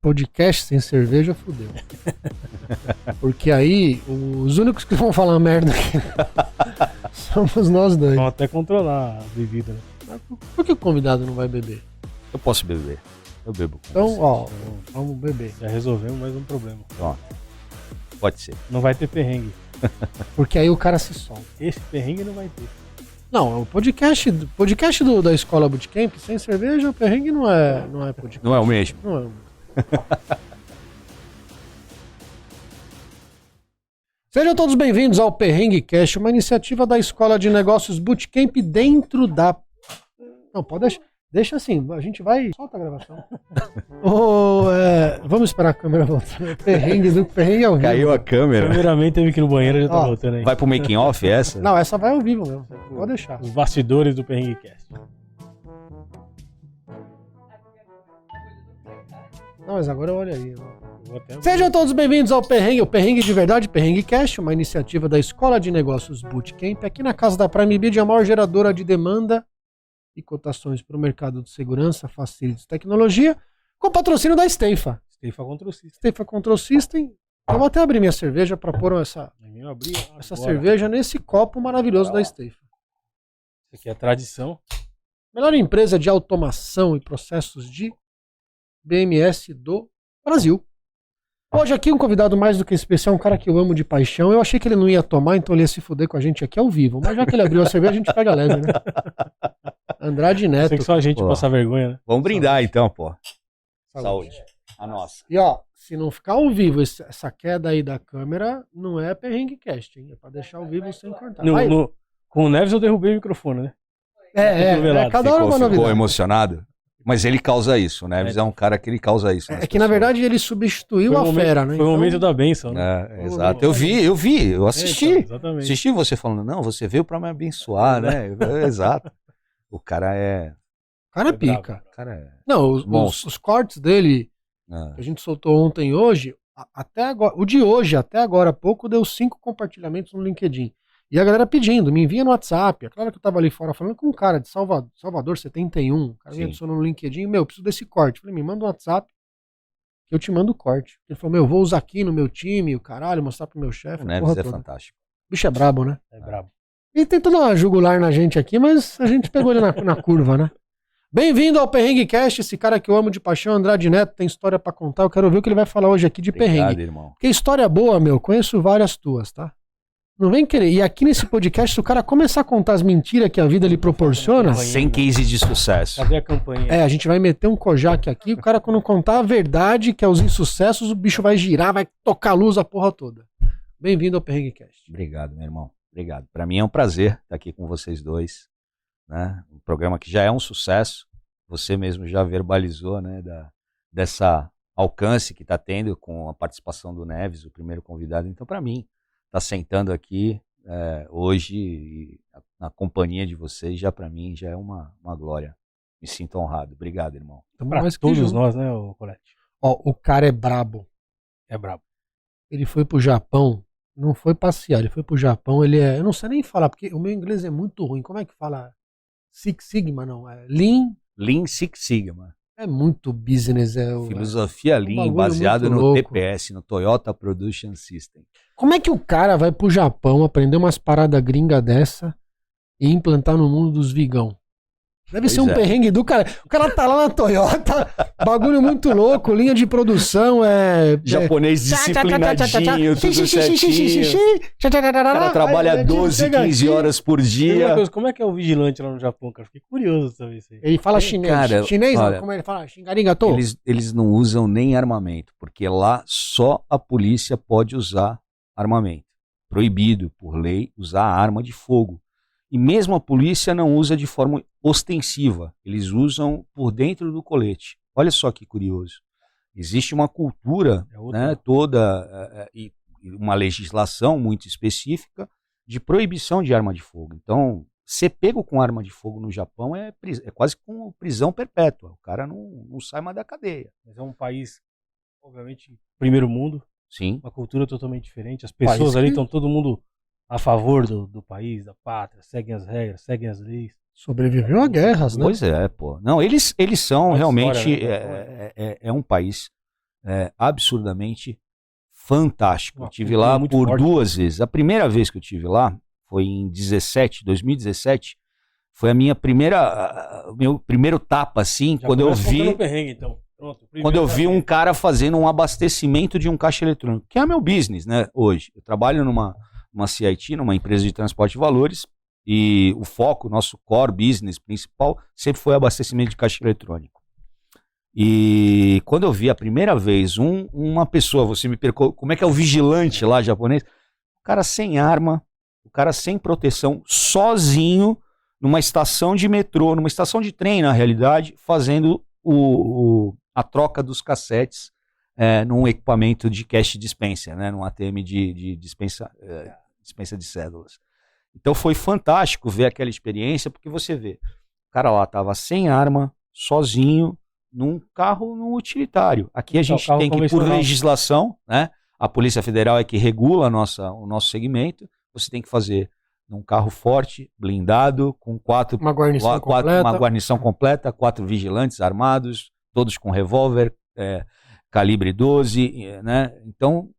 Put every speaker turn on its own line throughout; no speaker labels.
podcast sem cerveja, fudeu. Porque aí, os únicos que vão falar merda aqui somos nós dois.
Vamos até controlar a bebida, né?
Mas por que o convidado não vai beber?
Eu posso beber. Eu bebo com
Então,
você.
ó, vamos beber.
Já resolvemos mais um problema.
Pronto. Pode ser.
Não vai ter perrengue.
Porque aí o cara se solta.
Esse perrengue não vai ter.
Não, o podcast da Escola Bootcamp, sem cerveja, o perrengue não é podcast.
Não é o mesmo.
Não é o mesmo. Sejam todos bem-vindos ao Perrengue Cast, uma iniciativa da Escola de Negócios Bootcamp dentro da... Não, pode deixa assim, a gente vai... Solta a gravação. Vamos esperar a câmera voltar. Perrengue é ao vivo.
Caiu a câmera.
Primeiramente teve que ir no banheiro, já tá voltando aí.
Vai pro making off essa?
Não, essa vai ao vivo mesmo, pode deixar.
Os bastidores do Perrengue Cast.
Não, mas agora olha aí.
Sejam
Sejam todos bem-vindos ao Perrengue, o Perrengue de Verdade, Perrengue Cast, uma iniciativa da Escola de Negócios Bootcamp, aqui na casa da Prime Video, a maior geradora de demanda e cotações para o mercado de segurança, facilities e tecnologia, com patrocínio da Steifa.
Steifa Control System.
Steifa Control System. Eu vou até abrir minha cerveja para pôr essa cerveja nesse copo maravilhoso da Steifa.
Isso aqui é a tradição.
Melhor empresa de automação e processos de BMS do Brasil. Hoje aqui um convidado mais do que especial, um cara que eu amo de paixão. Eu achei que ele não ia tomar, então ele ia se fuder com a gente aqui ao vivo. Mas já que ele abriu a cerveja, a gente pega leve, né? Andrade Neto.
Sei que só a gente passa vergonha, né?
Vamos brindar então, pô. Saúde. A nossa.
E ó, se não ficar ao vivo essa queda aí da câmera, não é Perrengue Cast, hein? É pra deixar ao vivo sem cortar.
Com o Neves eu derrubei o microfone, né?
Cada hora uma novidade.
Ficou emocionado? Mas ele causa isso, né? É um cara que ele causa isso.
É que na verdade ele substituiu a fera, né?
Foi o momento da bênção, né?
Exato. Eu assisti.
Exatamente.
Assisti você falando, não, você veio pra me abençoar, né? Exato. O cara é...
O cara é pica.
O cara é...
Não, os cortes dele, que a gente soltou ontem e hoje, até agora, o de hoje, até agora há pouco, deu 5 compartilhamentos no LinkedIn. E a galera pedindo, me envia no WhatsApp. É claro que eu tava ali fora falando com um cara de Salvador 71. O cara me adicionou no LinkedIn. Meu, preciso desse corte. Falei, me manda um WhatsApp que eu te mando o corte. Ele falou, eu vou usar aqui no meu time, o caralho, mostrar pro meu chefe.
O Neves é fantástico.
O bicho é brabo, né?
É brabo.
E tentou dar uma jugular na gente aqui, mas a gente pegou ele na curva, né? Bem-vindo ao Perrengue Cast, esse cara que eu amo de paixão, Andrade Neto, tem história pra contar. Eu quero ver o que ele vai falar hoje aqui de perrengue.
Irmão.
Porque história boa, meu, conheço várias tuas, tá? Não vem querer. E aqui nesse podcast, se o cara começar a contar as mentiras que a vida lhe proporciona...
Sem case de sucesso.
Cadê a campanha?
A gente vai meter um Kojak aqui, o cara quando contar a verdade, que é os insucessos, o bicho vai girar, vai tocar a luz a porra toda. Bem-vindo ao Perrengue Cast.
Obrigado, meu irmão. Obrigado. Para mim é um prazer estar aqui com vocês dois, né? Um programa que já é um sucesso. Você mesmo já verbalizou, né? Dessa alcance que está tendo com a participação do Neves, o primeiro convidado. Então, para mim, estar sentando aqui hoje na companhia de vocês, já para mim já é uma glória. Me sinto honrado. Obrigado, irmão.
Para todos nós, né, Colete?
Ó, o cara é brabo.
É brabo.
Ele foi pro Japão. Não foi passear, ele foi pro Japão, eu não sei nem falar, porque o meu inglês é muito ruim. Como é que fala? Six Sigma, não?
Lean Six Sigma.
É muito business.
Filosofia Lean, baseado no louco. TPS, no Toyota Production System.
Como é que o cara vai pro Japão aprender umas paradas gringa dessa e implantar no mundo dos vigão? Deve ser um perrengue do cara. O cara tá lá na Toyota, bagulho muito louco, linha de produção,
japonês disciplinadinho, tudo certinho. O cara trabalha 12, 15 horas por dia.
Como é que é o vigilante lá no Japão, cara? Fiquei curioso também.
Ele fala chinês. Cara, chinês, olha, como ele fala? Xingarigato?
Eles não usam nem armamento, porque lá só a polícia pode usar armamento. Proibido, por lei, usar arma de fogo. E mesmo a polícia não usa de forma ostensiva, eles usam por dentro do colete. Olha só que curioso. Existe uma cultura, né, toda, e uma legislação muito específica de proibição de arma de fogo. Então, ser pego com arma de fogo no Japão é quase como prisão perpétua. O cara não sai mais da cadeia.
Mas é um país, obviamente, primeiro mundo.
Sim.
Uma cultura totalmente diferente. As pessoas ali estão todo mundo a favor do país, da pátria, seguem as regras, seguem as leis.
Sobreviveu a guerras, né?
Pois é, pô. Não, eles são realmente...
História, né?
É um país absurdamente fantástico. Eu estive lá por forte. 2 vezes. A primeira vez que eu estive lá foi em 2017. Foi a minha meu primeiro tapa, assim,
já
quando eu vi...
Perrengue, então. Pronto,
quando eu vi um cara fazendo um abastecimento de um caixa eletrônico, que é meu business, né, hoje. Eu trabalho numa CIT, numa empresa de transporte de valores, e o foco, nosso core business principal, sempre foi abastecimento de caixa eletrônico. E quando eu vi a primeira vez uma pessoa, você me perguntou, como é que é o vigilante lá japonês? O cara sem arma, o cara sem proteção, sozinho, numa estação de metrô, numa estação de trem, na realidade, fazendo a troca dos cassetes num equipamento de cash dispenser, né, num ATM de dispensa de cédulas. Então foi fantástico ver aquela experiência, porque você vê, o cara lá estava sem arma, sozinho, num carro, num utilitário. Aqui a gente tem que, por legislação, né, a Polícia Federal é que regula o nosso segmento, você tem que fazer num carro forte, blindado, com uma guarnição completa, 4 vigilantes armados, todos com revólver, calibre 12, né? Então,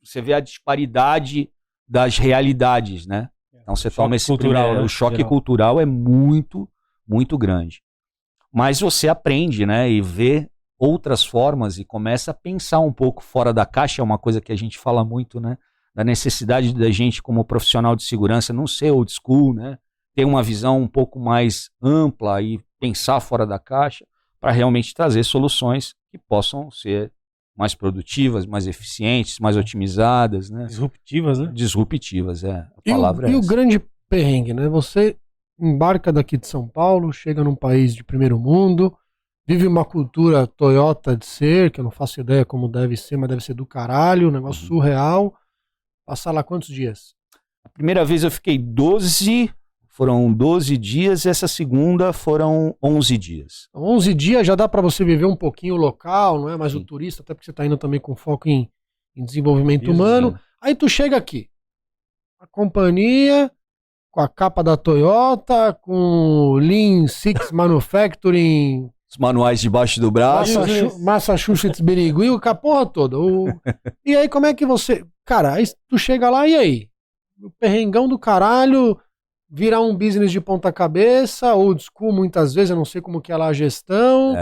você vê a disparidade das realidades, né? Então, você toma esse cultural, o choque cultural é muito, muito grande. Mas você aprende, né? E vê outras formas e começa a pensar um pouco fora da caixa, é uma coisa que a gente fala muito, né? Da necessidade da gente, como profissional de segurança, não ser old school, né? Ter uma visão um pouco mais ampla e pensar fora da caixa para realmente trazer soluções que possam ser mais produtivas, mais eficientes, mais otimizadas, né?
Disruptivas, né?
Disruptivas, a palavra é essa.
E o grande perrengue, né? Você embarca daqui de São Paulo, chega num país de primeiro mundo, vive uma cultura Toyota de ser, que eu não faço ideia como deve ser, mas deve ser do caralho, um negócio surreal. Passar lá quantos dias?
A primeira vez eu fiquei 12, foram 12 dias, e essa segunda foram 11 dias.
11 dias já dá para você viver um pouquinho o local, não é mais o turista, até porque você está indo também com foco em desenvolvimento humano. Aí tu chega aqui, a companhia, com a capa da Toyota, com o Lean Six Manufacturing...
Os manuais debaixo do braço.
Massachusetts Birigui, com a porra toda. E aí como é que você... Cara, aí tu chega lá e aí? O perrengão do caralho, virar um business de ponta cabeça, old school muitas vezes, eu não sei como que é lá a gestão.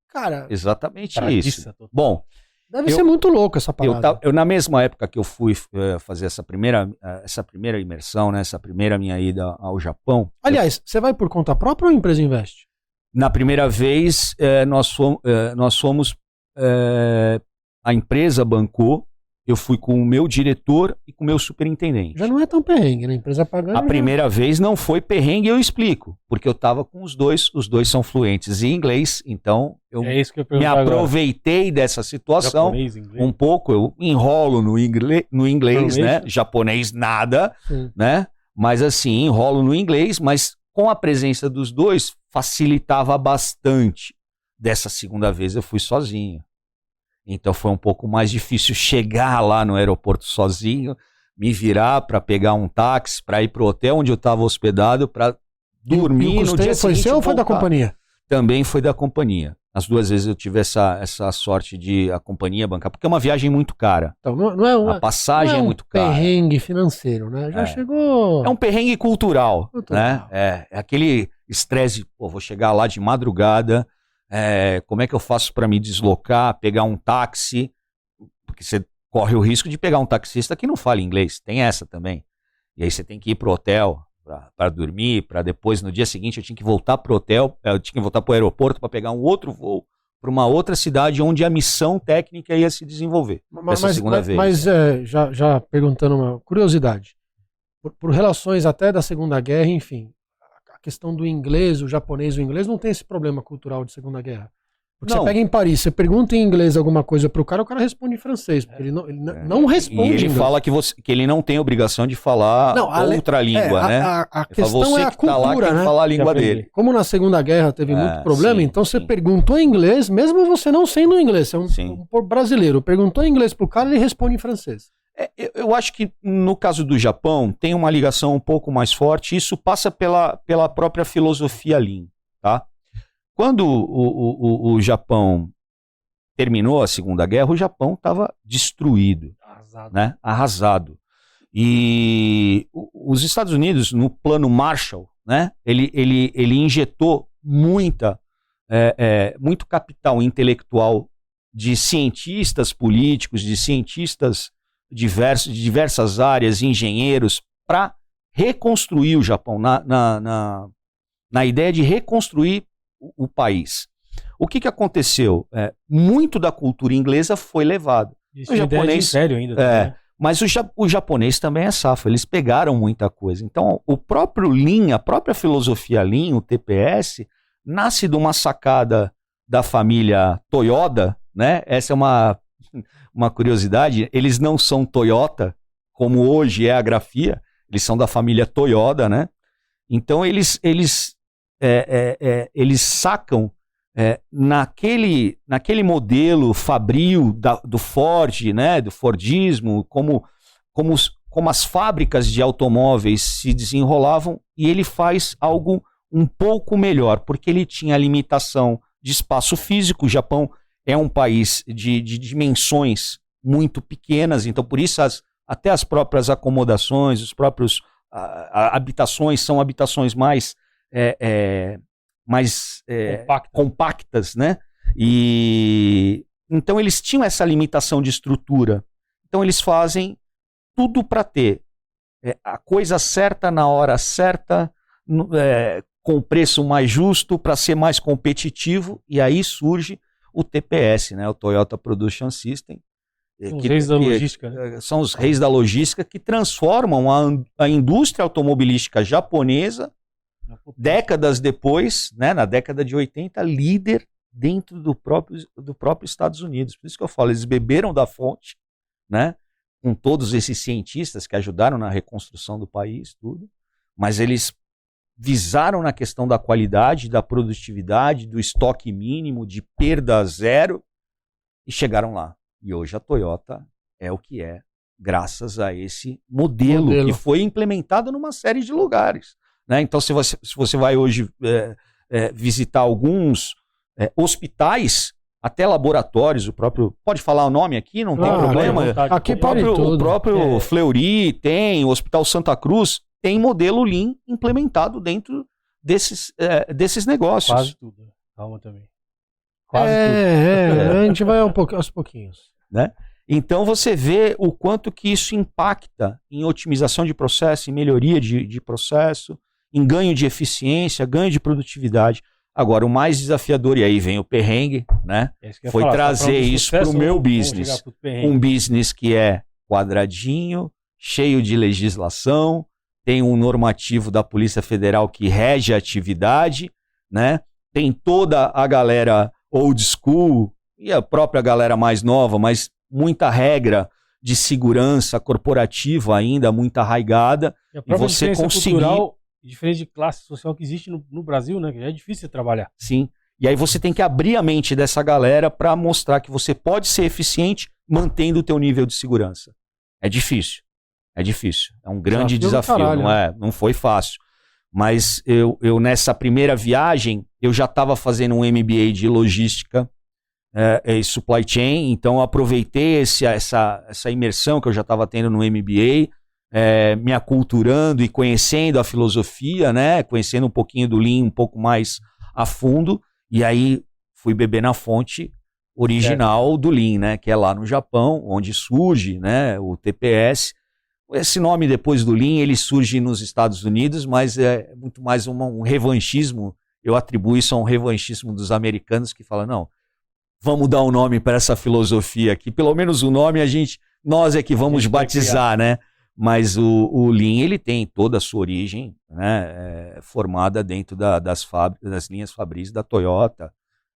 Cara...
Exatamente isso. Bom...
Deve ser muito louco essa parada.
Eu na mesma época que eu fui fazer essa primeira imersão, né, essa primeira minha ida ao Japão...
Aliás, você vai por conta própria ou a empresa investe?
Na primeira vez, nós fomos a empresa bancou, eu fui com o meu diretor e com o meu superintendente.
Já não é tão perrengue, né? A empresa pagando.
A primeira vez não foi perrengue, eu explico, porque eu estava com os dois são fluentes em inglês, então eu me aproveitei agora dessa situação japonês, um pouco, eu enrolo no inglês, né? Japonês nada, né? Mas assim, enrolo no inglês, mas com a presença dos dois facilitava bastante. Dessa segunda vez eu fui sozinho. Então foi um pouco mais difícil chegar lá no aeroporto sozinho, me virar para pegar um táxi, para ir pro hotel onde eu estava hospedado, para dormir no dia seguinte.
Foi seu ou foi da companhia?
Também foi da companhia. As 2 vezes eu tive essa sorte de a companhia bancar, porque é uma viagem muito cara.
Então, não é
a passagem é muito cara.
É um perrengue financeiro, né? Já chegou...
É um perrengue cultural, né? É aquele estresse, vou chegar lá de madrugada, como é que eu faço para me deslocar, pegar um táxi, porque você corre o risco de pegar um taxista que não fala inglês, tem essa também. E aí você tem que ir pro hotel para dormir, para depois, no dia seguinte, eu tinha que voltar pro hotel, eu tinha que voltar pro aeroporto para pegar um outro voo para uma outra cidade onde a missão técnica ia se desenvolver. Segunda vez.
Mas já perguntando uma curiosidade, por relações até da Segunda Guerra, enfim, a questão do inglês, o japonês, o inglês não tem esse problema cultural de Segunda Guerra. Porque você pega em Paris, você pergunta em inglês alguma coisa pro cara, o cara responde em francês, porque ele não responde.
E ele fala que ele não tem obrigação de falar outra língua, né?
A questão é a cultura, né?
Falar a língua dele.
Como na Segunda Guerra teve muito problema, então você perguntou em inglês, mesmo você não sendo inglês, você é um brasileiro, perguntou em inglês pro cara, ele responde em francês.
Eu acho que no caso do Japão tem uma ligação um pouco mais forte, isso passa pela própria filosofia Lean, tá? Quando o Japão terminou a Segunda Guerra, o Japão estava destruído, né? Arrasado. E os Estados Unidos, no plano Marshall, né? Ele injetou muito capital intelectual de cientistas políticos, de cientistas de diversas áreas, engenheiros, para reconstruir o Japão, na ideia de reconstruir o país. O que aconteceu? Muito da cultura inglesa foi levado.
Isso, o japonês, ideia de império ainda, né?
Mas o japonês também é safo, eles pegaram muita coisa. Então, o próprio Lean, a própria filosofia Lean, o TPS, nasce de uma sacada da família Toyota, né? Essa é uma curiosidade. Eles não são Toyota, como hoje é a grafia, eles são da família Toyota, né? Então, eles sacam naquele modelo fabril do Ford, né, do Fordismo, como as fábricas de automóveis se desenrolavam, e ele faz algo um pouco melhor, porque ele tinha limitação de espaço físico. O Japão é um país de dimensões muito pequenas, então por isso até as próprias acomodações, os próprios habitações são habitações mais compactas, né? E então eles tinham essa limitação de estrutura. Então eles fazem tudo para ter a coisa certa na hora certa, com o preço mais justo, para ser mais competitivo, e aí surge o TPS, né? O Toyota Production System.
Os reis da logística, né?
São os reis da logística que transformam a indústria automobilística japonesa, décadas depois, né, na década de 80, líder dentro do próprio Estados Unidos. Por isso que eu falo, eles beberam da fonte, né, com todos esses cientistas que ajudaram na reconstrução do país, tudo, mas eles visaram na questão da qualidade, da produtividade, do estoque mínimo, de perda zero, e chegaram lá. E hoje a Toyota é o que é, graças a esse modelo que foi implementado numa série de lugares. Né? Então, se você vai hoje visitar alguns hospitais, até laboratórios, o próprio... Pode falar o nome aqui, não tem problema.
Aqui
o próprio Fleury tem, o Hospital Santa Cruz tem modelo Lean implementado dentro desses negócios.
Quase tudo. Calma também. Quase tudo.
A gente vai aos pouquinhos.
Né? Então você vê o quanto que isso impacta em otimização de processo, em melhoria de processo, em ganho de eficiência, ganho de produtividade. Agora, o mais desafiador, e aí vem o perrengue, né? Foi trazer isso para o meu business. Um business que é quadradinho, cheio de legislação, tem um normativo da Polícia Federal que rege a atividade, né? Tem toda a galera old school e a própria galera mais nova, mas muita regra de segurança corporativa ainda, muito arraigada.
E você conseguir... cultural, diferente de classe social que existe no Brasil, né? Que é difícil de trabalhar.
Sim. E aí você tem que abrir a mente dessa galera para mostrar que você pode ser eficiente mantendo o teu nível de segurança. É difícil. É difícil. É um grande desafio. Não foi fácil. Mas eu nessa primeira viagem, eu já estava fazendo um MBA de logística e supply chain, então eu aproveitei essa imersão que eu já estava tendo no MBA, me aculturando e conhecendo a filosofia, né? Conhecendo um pouquinho do Lean um pouco mais a fundo, e aí fui beber na fonte original do Lean, né? Que é lá no Japão, onde surge, né, o TPS. Esse nome depois do Lean, ele surge nos Estados Unidos, mas é muito mais um revanchismo. Eu atribuo isso a um revanchismo dos americanos que falam, não, vamos dar um nome para essa filosofia aqui, pelo menos o nome nós é que vamos batizar, né? Mas o Lean, ele tem toda a sua origem, né, formada dentro das linhas fabris da Toyota.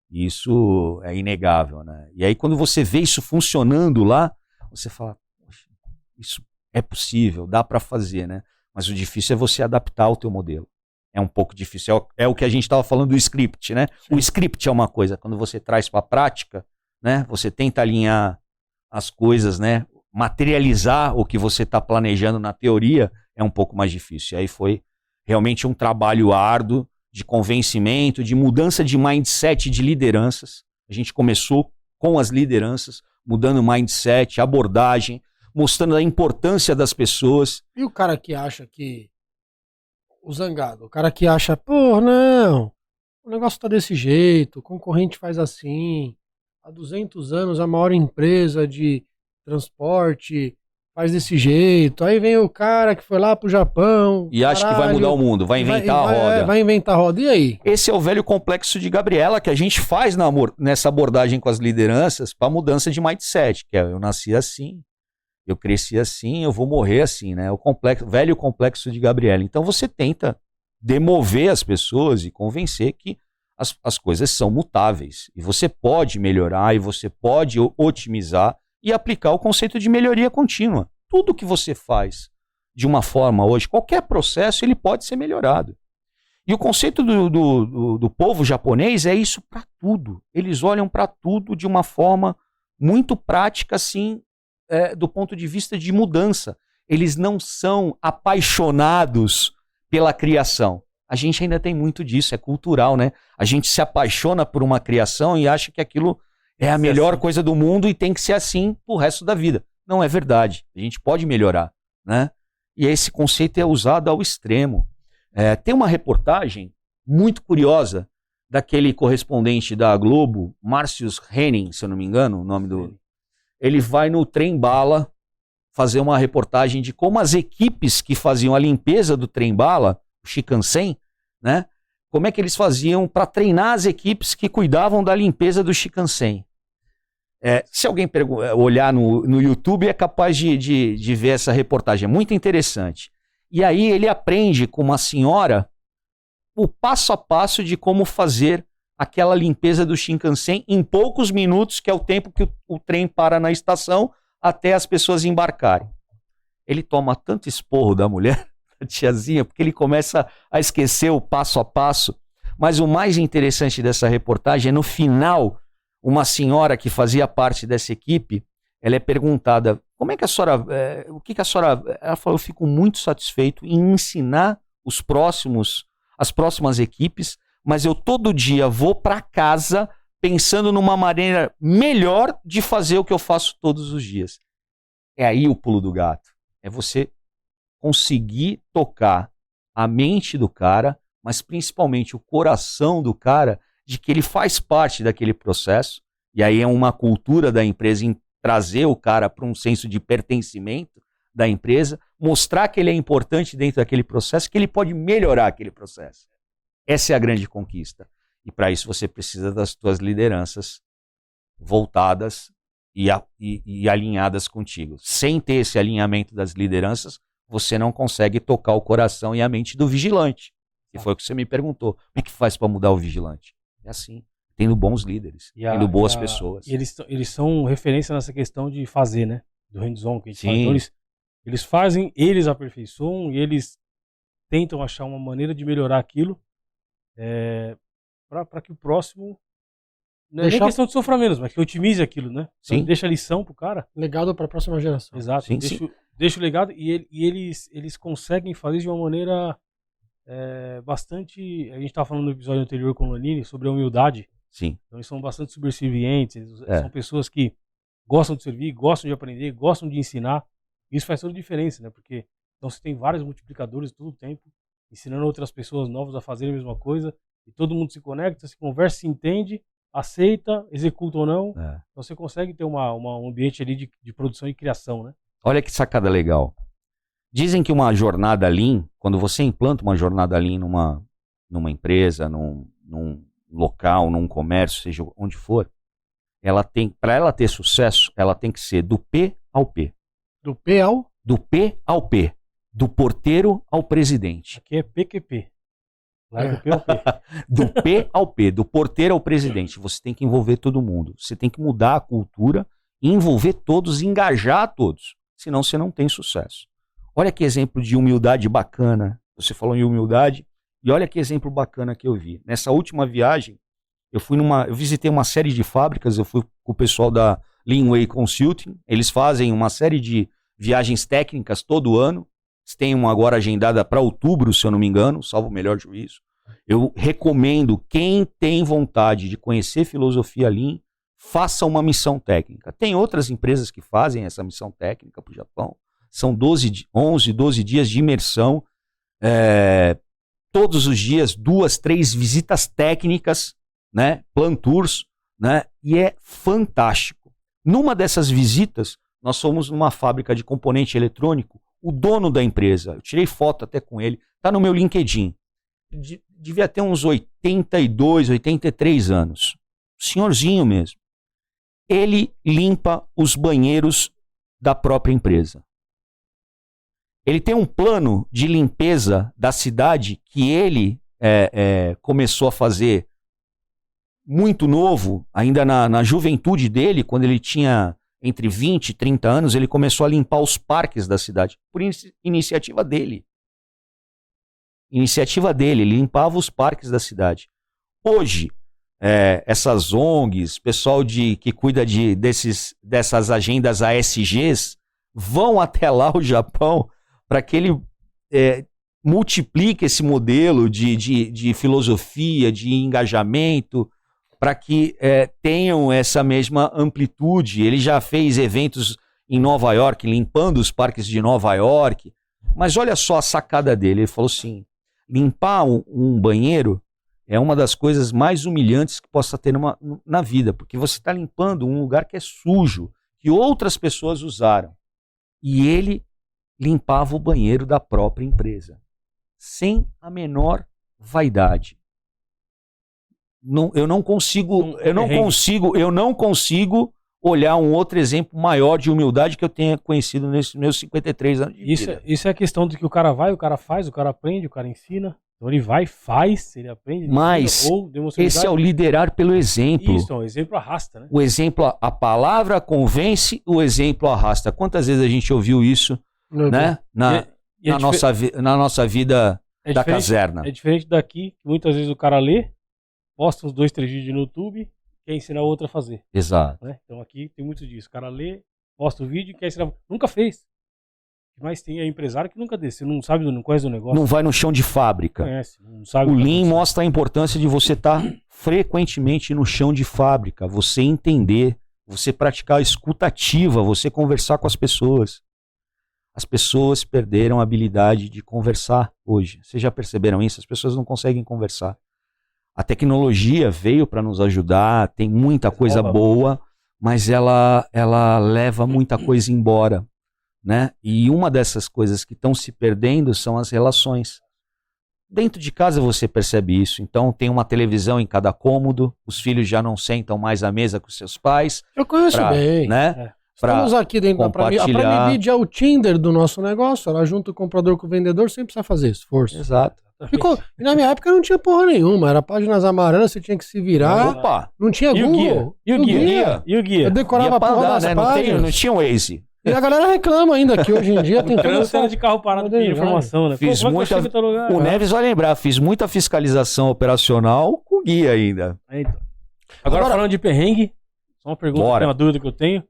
Isso é inegável, né? E aí quando você vê isso funcionando lá, você fala, poxa, isso é possível, dá para fazer, né? Mas o difícil é você adaptar o teu modelo. É um pouco difícil. É o que a gente estava falando do script, né? Sim. O script é uma coisa, quando você traz para a prática, né? Você tenta alinhar as coisas, né? Materializar o que você está planejando na teoria é um pouco mais difícil. E aí foi realmente um trabalho árduo de convencimento, de mudança de mindset de lideranças. A gente começou com as lideranças, mudando o mindset, abordagem, mostrando a importância das pessoas.
E o cara que acha que... O zangado, o cara que acha, pô, não, o negócio tá desse jeito, o concorrente faz assim, há 200 anos a maior empresa de transporte faz desse jeito, aí vem o cara que foi lá pro Japão...
E acha que vai mudar o mundo, vai inventar a roda.
Vai inventar a roda, e aí?
Esse é o velho complexo de Gabriela que a gente faz nessa abordagem com as lideranças para mudança de mindset, que é eu nasci assim, eu cresci assim, eu vou morrer assim, né? O velho complexo de Gabriela. Então você tenta demover as pessoas e convencer que as coisas são mutáveis. E você pode melhorar, e você pode otimizar e aplicar o conceito de melhoria contínua. Tudo que você faz de uma forma hoje, qualquer processo, ele pode ser melhorado. E o conceito do povo japonês é isso para tudo. Eles olham para tudo de uma forma muito prática, assim, do ponto de vista de mudança. Eles não são apaixonados pela criação. A gente ainda tem muito disso, é cultural, né? A gente se apaixona por uma criação e acha que aquilo é a melhor coisa do mundo e tem que ser assim pro resto da vida. Não é verdade. A gente pode melhorar, né? E esse conceito é usado ao extremo. Tem uma reportagem muito curiosa daquele correspondente da Globo, Március Henning, se eu não me engano, o nome do... Ele vai no trem-bala fazer uma reportagem de como as equipes que faziam a limpeza do trem-bala, o Shinkansen, né? Como é que eles faziam para treinar as equipes que cuidavam da limpeza do Shinkansen. Se alguém olhar no YouTube, é capaz de ver essa reportagem. É muito interessante. E aí ele aprende com uma senhora o passo a passo de como fazer aquela limpeza do Shinkansen em poucos minutos, que é o tempo que o trem para na estação até as pessoas embarcarem. Ele toma tanto esporro da mulher, da tiazinha, porque ele começa a esquecer o passo a passo. Mas o mais interessante dessa reportagem é no final, uma senhora que fazia parte dessa equipe, ela é perguntada, como é que a senhora, o que a senhora... Ela falou, eu fico muito satisfeito em ensinar as próximas equipes, mas eu todo dia vou para casa pensando numa maneira melhor de fazer o que eu faço todos os dias. É aí o pulo do gato. É você conseguir tocar a mente do cara, mas principalmente o coração do cara, de que ele faz parte daquele processo. E aí é uma cultura da empresa em trazer o cara para um senso de pertencimento da empresa, mostrar que ele é importante dentro daquele processo, que ele pode melhorar aquele processo. Essa é a grande conquista. E para isso você precisa das tuas lideranças voltadas e alinhadas contigo. Sem ter esse alinhamento das lideranças, você não consegue tocar o coração e a mente do vigilante. Que foi o que você me perguntou. Como é que faz para mudar o vigilante? É assim, tendo bons líderes, tendo boas pessoas.
E eles são referência nessa questão de fazer, né? Do hands-on que a gente fala. Então eles fazem, eles aperfeiçoam e eles tentam achar uma maneira de melhorar aquilo. Para que o próximo não é nem questão de sofrer menos, mas que otimize aquilo, né? Então,
Sim.
Deixa a lição pro cara.
Legado para a próxima geração.
Exato.
Sim,
deixa o legado e eles conseguem fazer de uma maneira bastante... A gente estava falando no episódio anterior com o Lanini sobre a humildade.
Sim.
Então eles são bastante subservientes, são pessoas que gostam de servir, gostam de aprender, gostam de ensinar. Isso faz toda a diferença, né? Porque então você tem vários multiplicadores todo o tempo, ensinando outras pessoas novas a fazerem a mesma coisa, e todo mundo se conecta, se conversa, se entende, aceita, executa ou não. Então você consegue ter um ambiente ali de produção e criação, né?
Olha que sacada legal. Dizem que uma jornada Lean, quando você implanta uma jornada Lean numa empresa, num local, num comércio, seja onde for, para ela ter sucesso, ela tem que ser do P ao P.
Do P ao?
Do P ao P. Do porteiro ao presidente.
Aqui é PQP. Lá é do P ao P.
Do P ao P, do porteiro ao presidente. Você tem que envolver todo mundo. Você tem que mudar a cultura, envolver todos, engajar todos. Senão você não tem sucesso. Olha que exemplo de humildade bacana. Você falou em humildade. E olha que exemplo bacana que eu vi. Nessa última viagem, eu visitei uma série de fábricas. Eu fui com o pessoal da Leanway Consulting. Eles fazem uma série de viagens técnicas todo ano. Tem uma agora agendada para outubro, se eu não me engano, salvo o melhor juízo. Eu recomendo, quem tem vontade de conhecer filosofia Lean, faça uma missão técnica. Tem outras empresas que fazem essa missão técnica para o Japão. São 11, 12 dias de imersão. Todos os dias, 2, 3 visitas técnicas, né? Plan tours, né? E é fantástico. Numa dessas visitas, nós fomos numa fábrica de componente eletrônico. O dono da empresa, eu tirei foto até com ele, está no meu LinkedIn. Devia ter uns 82, 83 anos. Senhorzinho mesmo. Ele limpa os banheiros da própria empresa. Ele tem um plano de limpeza da cidade que ele começou a fazer muito novo, ainda na juventude dele, quando ele tinha entre 20 e 30 anos, ele começou a limpar os parques da cidade, por iniciativa dele. Ele limpava os parques da cidade. Hoje, essas ONGs, pessoal que cuida dessas agendas ASGs, vão até lá o Japão para que ele multiplique esse modelo de filosofia, de engajamento, para que tenham essa mesma amplitude. Ele já fez eventos em Nova York, limpando os parques de Nova York. Mas olha só a sacada dele. Ele falou assim, limpar um banheiro é uma das coisas mais humilhantes que possa ter na vida, porque você está limpando um lugar que é sujo, que outras pessoas usaram. E ele limpava o banheiro da própria empresa, sem a menor vaidade. Eu não consigo olhar um outro exemplo maior de humildade que eu tenha conhecido nesses meus 53 anos de vida.
Isso é a questão do que o cara vai, o cara faz, o cara aprende, o cara ensina. Então ele vai, faz, ele aprende.
Mas esse é o liderar pelo exemplo.
Isso, o exemplo arrasta, né?
O exemplo, a palavra convence, o exemplo arrasta. Quantas vezes a gente ouviu isso, né? Na nossa vida da caserna.
É diferente daqui, que muitas vezes o cara lê, posta uns 2, 3 vídeos no YouTube, quer ensinar o outro a fazer.
Exato.
Né? Então aqui tem muito disso. O cara lê, posta o vídeo e quer ensinar. Nunca fez. Mas tem empresário que nunca desceu, não sabe, não conhece o negócio.
Não vai no chão de fábrica.
Não sabe
o Lean mostra a importância de você estar frequentemente no chão de fábrica, você entender, você praticar a escuta ativa, você conversar com as pessoas. As pessoas perderam a habilidade de conversar hoje. Vocês já perceberam isso? As pessoas não conseguem conversar. A tecnologia veio para nos ajudar, tem muita coisa boa, mas ela leva muita coisa embora, né? E uma dessas coisas que estão se perdendo são as relações. Dentro de casa você percebe isso. Então tem uma televisão em cada cômodo, os filhos já não sentam mais à mesa com seus pais.
Eu conheço bem.
Né?
Estamos aqui dentro da Prime. A Prime Video é o Tinder do nosso negócio. Ela junta o comprador com o vendedor, sem precisar fazer esforço.
Exato.
E na minha época não tinha porra nenhuma. Era páginas amarelas, você tinha que se virar.
Opa!
Não tinha Google.
E o guia?
Eu decorava a porra das páginas.
Não tinha Waze.
E a galera reclama ainda que hoje em dia tem
trânsito de carro parado de informação, né?
O Neves vai lembrar, fiz muita fiscalização operacional com guia ainda.
Então. Agora falando de perrengue, só uma pergunta, uma dúvida que eu tenho.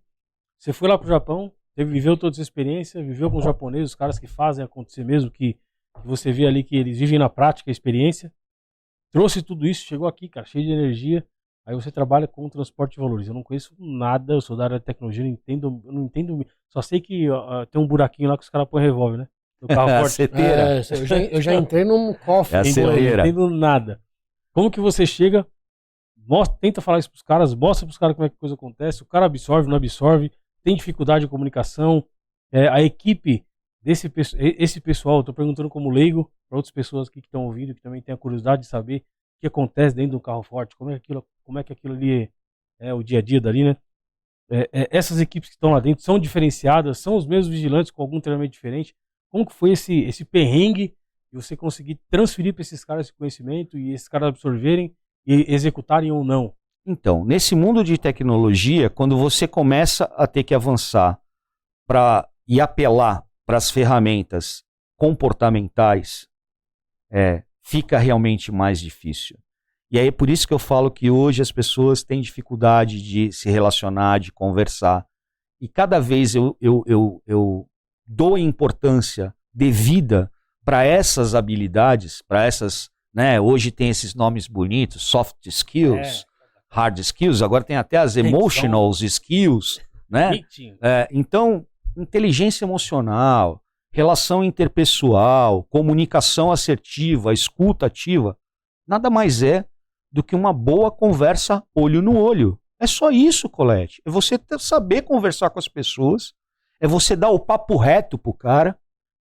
Você foi lá pro Japão, viveu toda essa experiência, viveu com os japoneses, os caras que fazem acontecer mesmo, que você vê ali que eles vivem na prática a experiência. Trouxe tudo isso, chegou aqui, cara, cheio de energia. Aí você trabalha com transporte de valores. Eu não conheço nada, eu sou da área de tecnologia, eu não entendo. Só sei que tem um buraquinho lá que os caras põem revólver, né? No carro forte.
Eu já entrei num cofre.
Eu não
entendo nada. Como que você chega, tenta falar isso pros caras, mostra pros caras como é que a coisa acontece, o cara absorve, não absorve, tem dificuldade de comunicação, a equipe esse pessoal, eu tô perguntando como leigo, para outras pessoas aqui que estão ouvindo, que também têm a curiosidade de saber o que acontece dentro de um carro forte, como é que aquilo ali é o dia a dia dali, né? Essas equipes que estão lá dentro são diferenciadas, são os mesmos vigilantes com algum treinamento diferente. Como que foi esse perrengue e você conseguir transferir para esses caras esse conhecimento e esses caras absorverem e executarem ou não?
Então, nesse mundo de tecnologia, quando você começa a ter que avançar e apelar para as ferramentas comportamentais, fica realmente mais difícil. E aí é por isso que eu falo que hoje as pessoas têm dificuldade de se relacionar, de conversar. E cada vez eu dou importância devida para essas habilidades, para essas, né? Hoje tem esses nomes bonitos, soft skills, hard skills, agora tem até as emotional skills, né? Então, inteligência emocional, relação interpessoal, comunicação assertiva, escuta ativa, nada mais é do que uma boa conversa olho no olho. É só isso, Colete. É você saber conversar com as pessoas, é você dar o papo reto pro cara,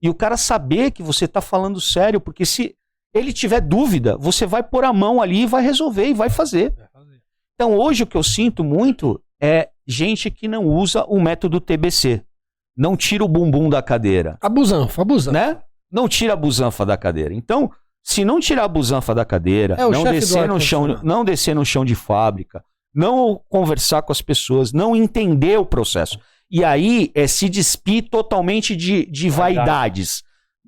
e o cara saber que você tá falando sério, porque se ele tiver dúvida, você vai pôr a mão ali e vai resolver e vai fazer. Então hoje o que eu sinto muito é gente que não usa o método TBC. Não tira o bumbum da cadeira.
A busanfa.
Né? Não tira a busanfa da cadeira. Então, se não tirar a busanfa da cadeira, não descer no chão de fábrica, não conversar com as pessoas, não entender o processo. E aí é se despir totalmente de vaidades.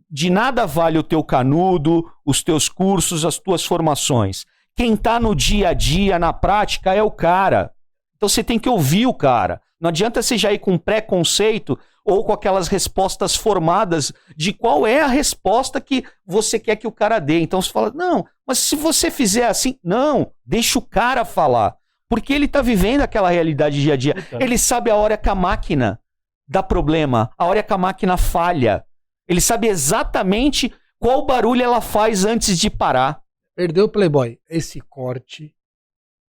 De nada vale o teu canudo, os teus cursos, as tuas formações. Quem tá no dia a dia, na prática, é o cara. Então você tem que ouvir o cara. Não adianta você já ir com preconceito ou com aquelas respostas formadas de qual é a resposta que você quer que o cara dê. Então você fala, não, mas se você fizer assim, não, deixa o cara falar. Porque ele tá vivendo aquela realidade dia a dia. Ele sabe a hora que a máquina dá problema, a hora que a máquina falha. Ele sabe exatamente qual barulho ela faz antes de parar.
Perdeu o Playboy. Esse corte,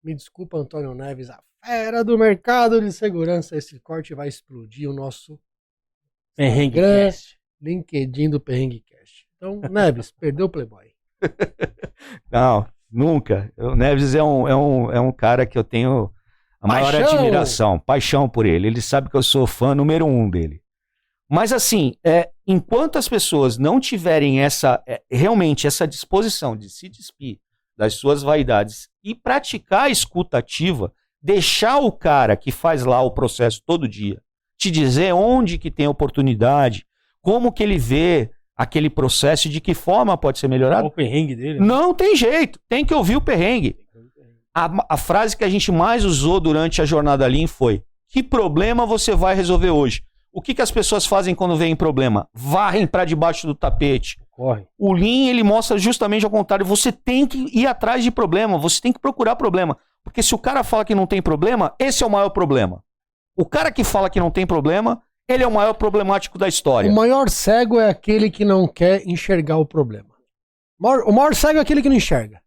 me desculpa, Antônio Neves, a fera do mercado de segurança, esse corte vai explodir o nosso
Perrenguecast,
LinkedIn do Perrenguecast. Então, Neves, perdeu o Playboy.
Não, nunca. O Neves é um cara que eu tenho a maior admiração, paixão por ele. Ele sabe que eu sou fã número 1 dele. Mas assim, enquanto as pessoas não tiverem realmente essa disposição de se despir das suas vaidades e praticar a escuta ativa, deixar o cara que faz lá o processo todo dia te dizer onde que tem oportunidade, como que ele vê aquele processo e de que forma pode ser melhorado.
O perrengue dele.
Não tem jeito, tem que ouvir o perrengue. A frase que a gente mais usou durante a jornada Lean foi: que problema você vai resolver hoje? O que as pessoas fazem quando vem problema? Varrem para debaixo do tapete.
Corre.
O Lean, ele mostra justamente ao contrário. Você tem que ir atrás de problema, você tem que procurar problema. Porque se o cara fala que não tem problema, esse é o maior problema. O cara que fala que não tem problema, ele é o maior problemático da história.
O maior cego é aquele que não quer enxergar o problema. O maior cego é aquele que não enxerga.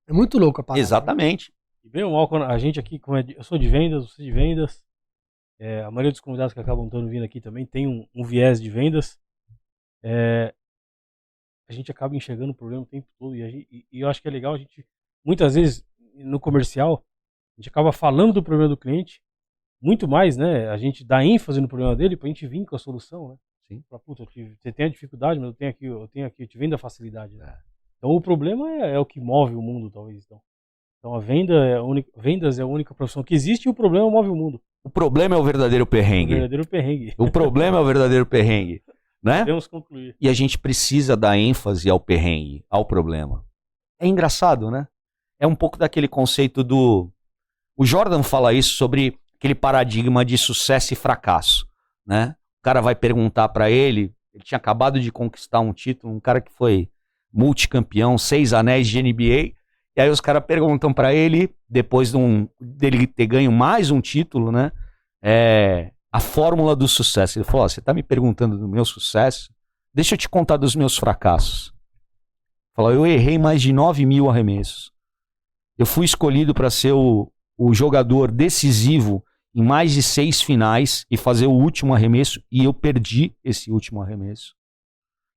É muito louco a palavra.
Exatamente.
E bem ou mal, quando a gente aqui, eu sou de vendas, você é de vendas, a maioria dos convidados que acabam estando vindo aqui também tem um viés de vendas. A gente acaba enxergando o problema o tempo todo. E eu acho que é legal a gente, muitas vezes, no comercial, a gente acaba falando do problema do cliente, muito mais, né? A gente dá ênfase no problema dele pra gente vir com a solução, né?
Sim.
Pra, puta, você tem a dificuldade, mas eu te vendo a facilidade. Né? Então o problema é o que move o mundo, talvez. Então a vendas é a única profissão que existe e o problema move o mundo.
O problema é o verdadeiro perrengue.
O verdadeiro perrengue.
O problema é o verdadeiro perrengue. Né?
Podemos concluir.
E a gente precisa dar ênfase ao perrengue, ao problema. É engraçado, né? É um pouco daquele conceito do... O Jordan fala isso sobre aquele paradigma de sucesso e fracasso, né? O cara vai perguntar pra ele tinha acabado de conquistar um título, um cara que foi multicampeão, 6 anéis de NBA, e aí os caras perguntam pra ele, depois dele ter ganho mais um título, né? A fórmula do sucesso. Ele falou: você tá me perguntando do meu sucesso? Deixa eu te contar dos meus fracassos. Falou: eu errei mais de 9.000 arremessos. Eu fui escolhido para ser o jogador decisivo em mais de 6 finais e fazer o último arremesso, e eu perdi esse último arremesso.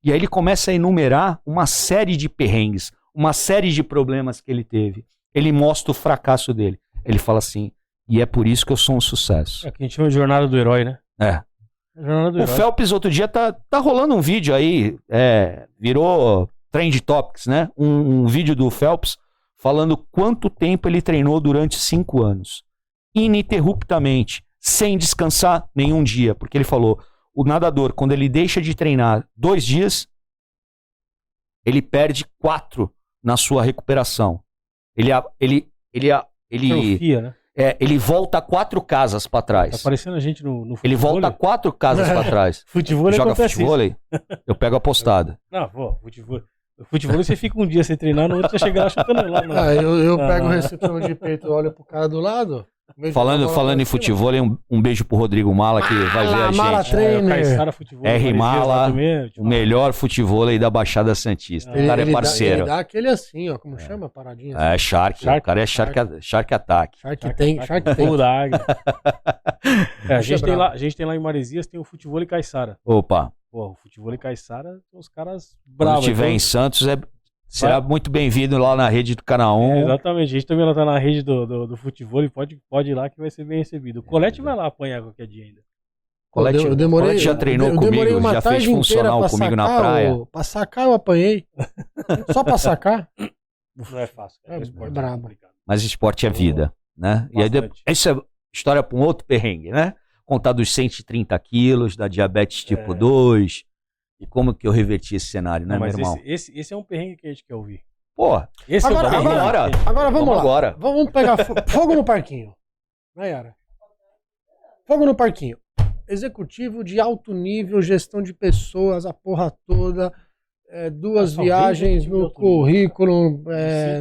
E aí ele começa a enumerar uma série de perrengues, uma série de problemas que ele teve. Ele mostra o fracasso dele. Ele fala assim: e é por isso que eu sou um sucesso.
É que a gente chama de jornada do herói, né?
O Phelps outro dia tá rolando um vídeo aí, virou Trend Topics, né? Um vídeo do Phelps falando quanto tempo ele treinou durante 5 anos. Ininterruptamente, sem descansar nenhum dia. Porque ele falou, o nadador, quando ele deixa de treinar 2 dias, ele perde 4 na sua recuperação. Ele
Trofia, né?
Ele volta 4 casas para trás.
Tá parecendo a gente no futebol.
Ele volta 4 casas para trás.
Futebol
joga futebol, eu pego a postada.
Não, futebol. O futebol você fica um dia sem treinar, no outro você chega lá chutando lá.
Eu pego o recepção de peito, olho pro cara do lado.
Falando em futebol, um beijo pro Rodrigo Mala, que vai ver a
Mala
gente.
Trainer.
R. Mala, o melhor futebol aí da Baixada Santista. O cara é parceiro.
Ele dá aquele assim, ó, como chama a paradinha?
É, Shark. O cara é Shark Attack.
Shark Tank.
Pulo da águia. A gente tem lá em Maresias, tem o futebol e Caiçara.
Opa.
Pô, o futebol e Caiçara, os caras
bravos.
Quando
estiver em Santos, será muito bem-vindo lá na rede do Canal 1.
Exatamente, a gente também tá na rede do futebol e pode ir lá que vai ser bem recebido. O Colete vai lá apanhar qualquer dia ainda.
Colete já treinou comigo, já fez funcional comigo na praia.
Pra sacar eu apanhei. Só pra sacar.
Não é fácil.
É brabo.
Mas esporte é vida, né? E aí, essa é história pra um outro perrengue, né? Contar dos 130 quilos, da diabetes tipo 2... E como que eu reverti esse cenário, né, meu irmão?
Esse é um perrengue que a gente quer ouvir.
Pô,
agora vamos lá. Agora. Vamos pegar fogo no parquinho. Nayara. Fogo no parquinho. Executivo de alto nível, gestão de pessoas, a porra toda. 2 viagens no currículo,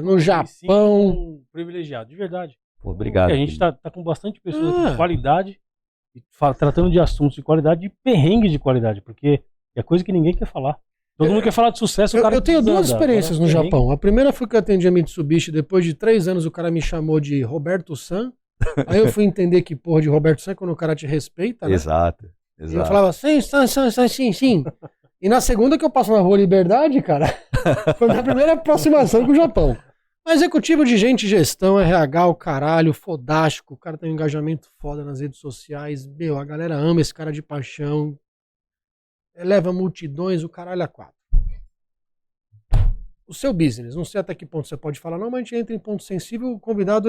no Japão.
Privilegiado, de verdade.
Pô, obrigado.
A gente tá com bastante pessoas de qualidade, tratando de assuntos de qualidade e perrengues de qualidade, porque é coisa que ninguém quer falar. Todo mundo quer falar de sucesso.
Eu tenho 2 experiências no Japão. A primeira foi que eu atendi a Mitsubishi. Depois de 3 anos, o cara me chamou de Roberto San. Aí eu fui entender que porra de Roberto San quando o cara te respeita, né?
Exato.
E eu falava, sim. E na segunda que eu passo na Rua Liberdade, cara, foi a minha primeira aproximação com o Japão. Mas executivo de gente, gestão, RH, o caralho, fodástico. O cara tem um engajamento foda nas redes sociais. Meu, a galera ama esse cara de paixão. Leva multidões, o caralho a 4. O seu business, não sei até que ponto você pode falar, não, mas a gente entra em ponto sensível, o convidado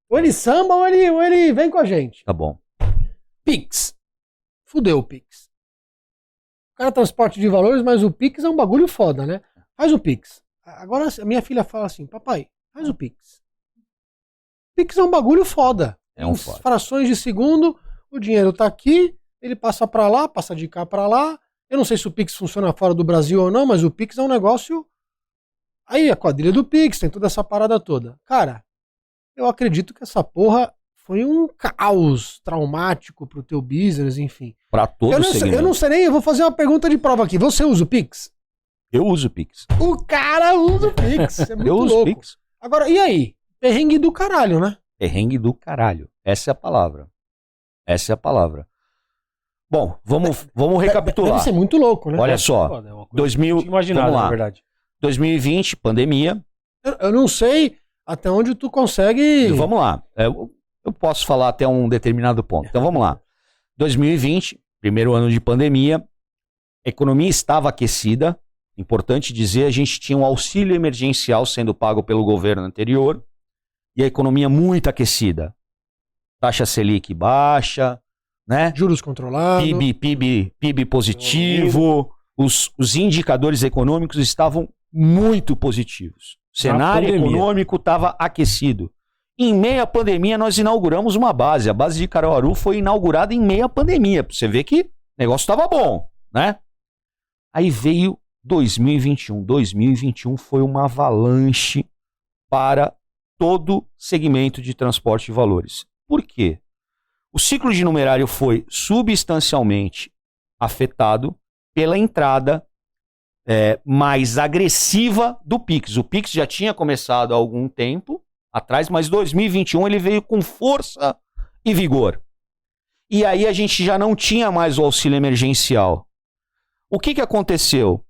ou ele samba ou ele vem com a gente.
Tá bom.
Pix. Fudeu o Pix. O cara transporte de valores, mas o Pix é um bagulho foda, né? Faz o Pix. Agora a minha filha fala assim, papai, faz o Pix. Pix é um bagulho foda. Em frações de segundo, o dinheiro tá aqui, ele passa pra lá, passa de cá pra lá. Eu não sei se o Pix funciona fora do Brasil ou não, mas o Pix é um negócio... Aí a quadrilha do Pix, tem toda essa parada toda. Cara, eu acredito que essa porra foi um caos traumático pro teu business, enfim.
Pra todo segmento.
Eu não sei nem, eu vou fazer uma pergunta de prova aqui. Você usa o Pix?
Eu uso o Pix.
O cara usa o Pix. É muito
eu uso o Pix.
Agora, e aí? Perrengue do caralho, né?
Perrengue do caralho. Essa é a palavra. Bom, vamos recapitular.
Deve ser muito louco, né?
Olha só, 2000, vamos lá.
Na verdade.
2020, pandemia.
Eu não sei até onde tu consegue...
Vamos lá, eu posso falar até um determinado ponto. Então vamos lá. 2020, primeiro ano de pandemia, a economia estava aquecida. Importante dizer, a gente tinha um auxílio emergencial sendo pago pelo governo anterior e a economia muito aquecida. Taxa Selic baixa, né?
Juros controlados.
PIB positivo. Os indicadores econômicos estavam muito positivos. O cenário econômico estava aquecido. Em meia pandemia, nós inauguramos uma base. A base de Caruaru foi inaugurada em meia pandemia. Pra você ver que o negócio estava bom, né? Aí veio 2021. 2021 foi uma avalanche para todo segmento de transporte de valores. Por quê? O ciclo de numerário foi substancialmente afetado pela entrada mais agressiva do Pix. O Pix já tinha começado há algum tempo atrás, mas 2021 ele veio com força e vigor. E aí a gente já não tinha mais o auxílio emergencial. O que aconteceu?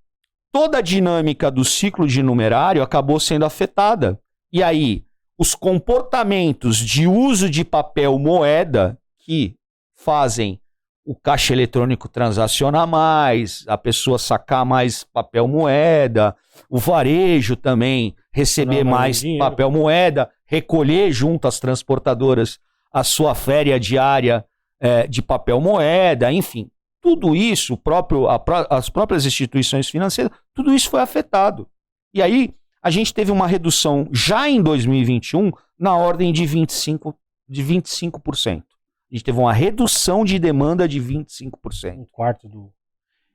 Toda a dinâmica do ciclo de numerário acabou sendo afetada. E aí, os comportamentos de uso de papel moeda que fazem o caixa eletrônico transacionar mais, a pessoa sacar mais papel moeda, o varejo também receber mais papel moeda, recolher junto às transportadoras a sua féria diária de papel moeda, enfim. Tudo isso, as próprias instituições financeiras, tudo isso foi afetado. E aí, a gente teve uma redução já em 2021 na ordem de 25%. A gente teve uma redução de demanda de 25%.
Um quarto do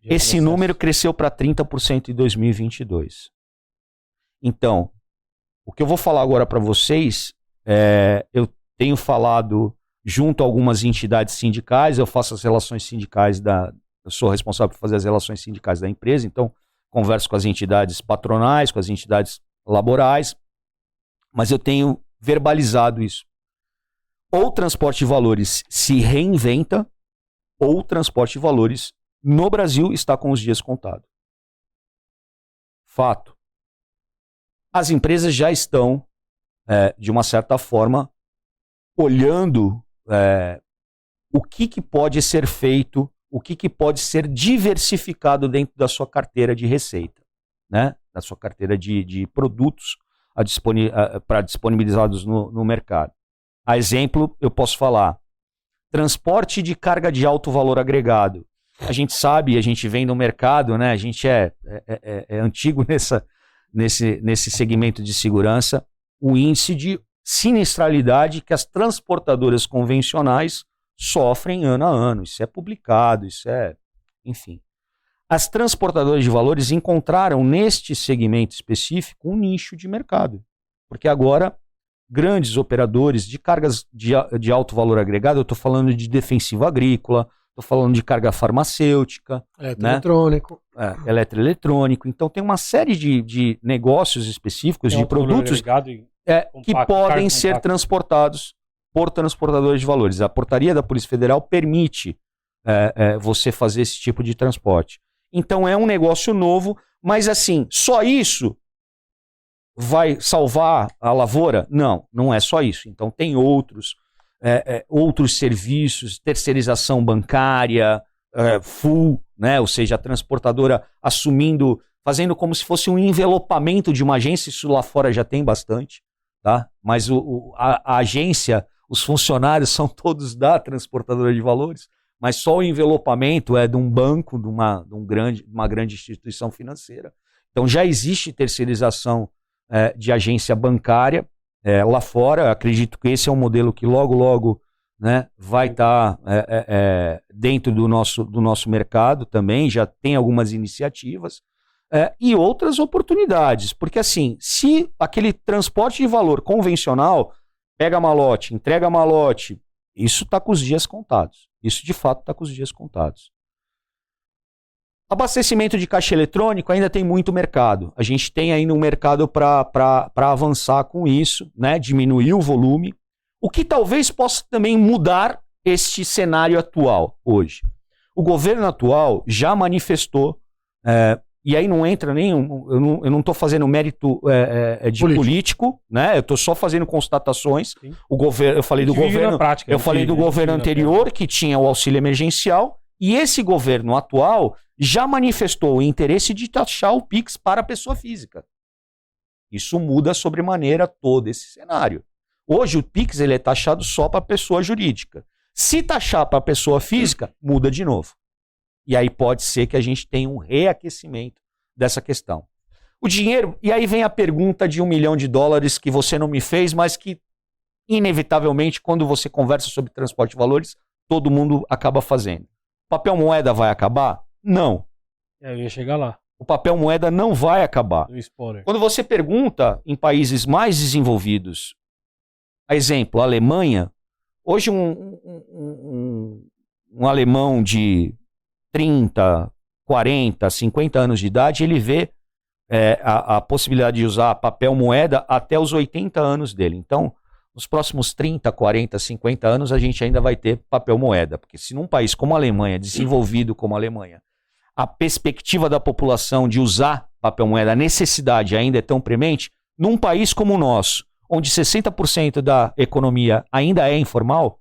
Esse número cresceu para 30% em 2022. Então, o que eu vou falar agora para vocês, eu tenho falado junto a algumas entidades sindicais, eu faço as relações sindicais eu sou responsável por fazer as relações sindicais da empresa, então converso com as entidades patronais, com as entidades laborais, mas eu tenho verbalizado isso. Ou o transporte de valores se reinventa, ou o transporte de valores no Brasil está com os dias contados. Fato. As empresas já estão, de uma certa forma, olhando o que pode ser feito, o que pode ser diversificado dentro da sua carteira de receita, né? Da sua carteira de produtos para disponibilizados no mercado. A exemplo, eu posso falar, transporte de carga de alto valor agregado. A gente sabe, a gente vem no mercado, né? A gente é antigo nesse segmento de segurança, o índice de sinistralidade que as transportadoras convencionais sofrem ano a ano. Isso é publicado, enfim. As transportadoras de valores encontraram neste segmento específico um nicho de mercado, porque agora grandes operadores de cargas de alto valor agregado, eu estou falando de defensivo agrícola, estou falando de carga farmacêutica,
eletroeletrônico.
Né? Eletroeletrônico. Então tem uma série de negócios específicos, de produtos que podem ser transportados por transportadores de valores. A portaria da Polícia Federal permite você fazer esse tipo de transporte. Então é um negócio novo, mas assim, só isso vai salvar a lavoura? Não, não é só isso. Então tem outros serviços, terceirização bancária, full, né? Ou seja, a transportadora assumindo, fazendo como se fosse um envelopamento de uma agência, isso lá fora já tem bastante, tá? Mas a agência, os funcionários são todos da transportadora de valores, mas só o envelopamento é de um banco, de uma grande instituição financeira. Então já existe terceirização de agência bancária lá fora. Acredito que esse é um modelo que logo, né, vai estar dentro do nosso mercado também. Já tem algumas iniciativas e outras oportunidades, porque assim, se aquele transporte de valor convencional pega malote, entrega malote, isso está com os dias contados. Isso de fato está com os dias contados. Abastecimento de caixa eletrônico ainda tem muito mercado. A gente tem ainda um mercado para avançar com isso, né? Diminuir o volume. O que talvez possa também mudar este cenário atual hoje. O governo atual já manifestou, e aí não entra nem... Eu não estou fazendo mérito de político, né? Eu estou só fazendo constatações. Eu falei do governo, prática, eu falei do governo anterior, que tinha o auxílio emergencial, e esse governo atual já manifestou o interesse de taxar o Pix para a pessoa física. Isso muda sobremaneira todo esse cenário. Hoje o Pix ele é taxado só para a pessoa jurídica. Se taxar para a pessoa física, muda de novo. E aí pode ser que a gente tenha um reaquecimento dessa questão. O dinheiro, e aí vem a pergunta de $1 milhão que você não me fez, mas que inevitavelmente quando você conversa sobre transporte de valores, todo mundo acaba fazendo. Papel moeda vai acabar? Não.
Eu ia chegar lá.
O papel moeda não vai acabar. Quando você pergunta em países mais desenvolvidos, a exemplo, a Alemanha, hoje um alemão de 30, 40, 50 anos de idade, ele vê a possibilidade de usar papel moeda até os 80 anos dele. Então, nos próximos 30, 40, 50 anos, a gente ainda vai ter papel moeda. Porque se num país como a Alemanha, desenvolvido como a Alemanha, a perspectiva da população de usar papel moeda, a necessidade ainda é tão premente, num país como o nosso, onde 60% da economia ainda é informal,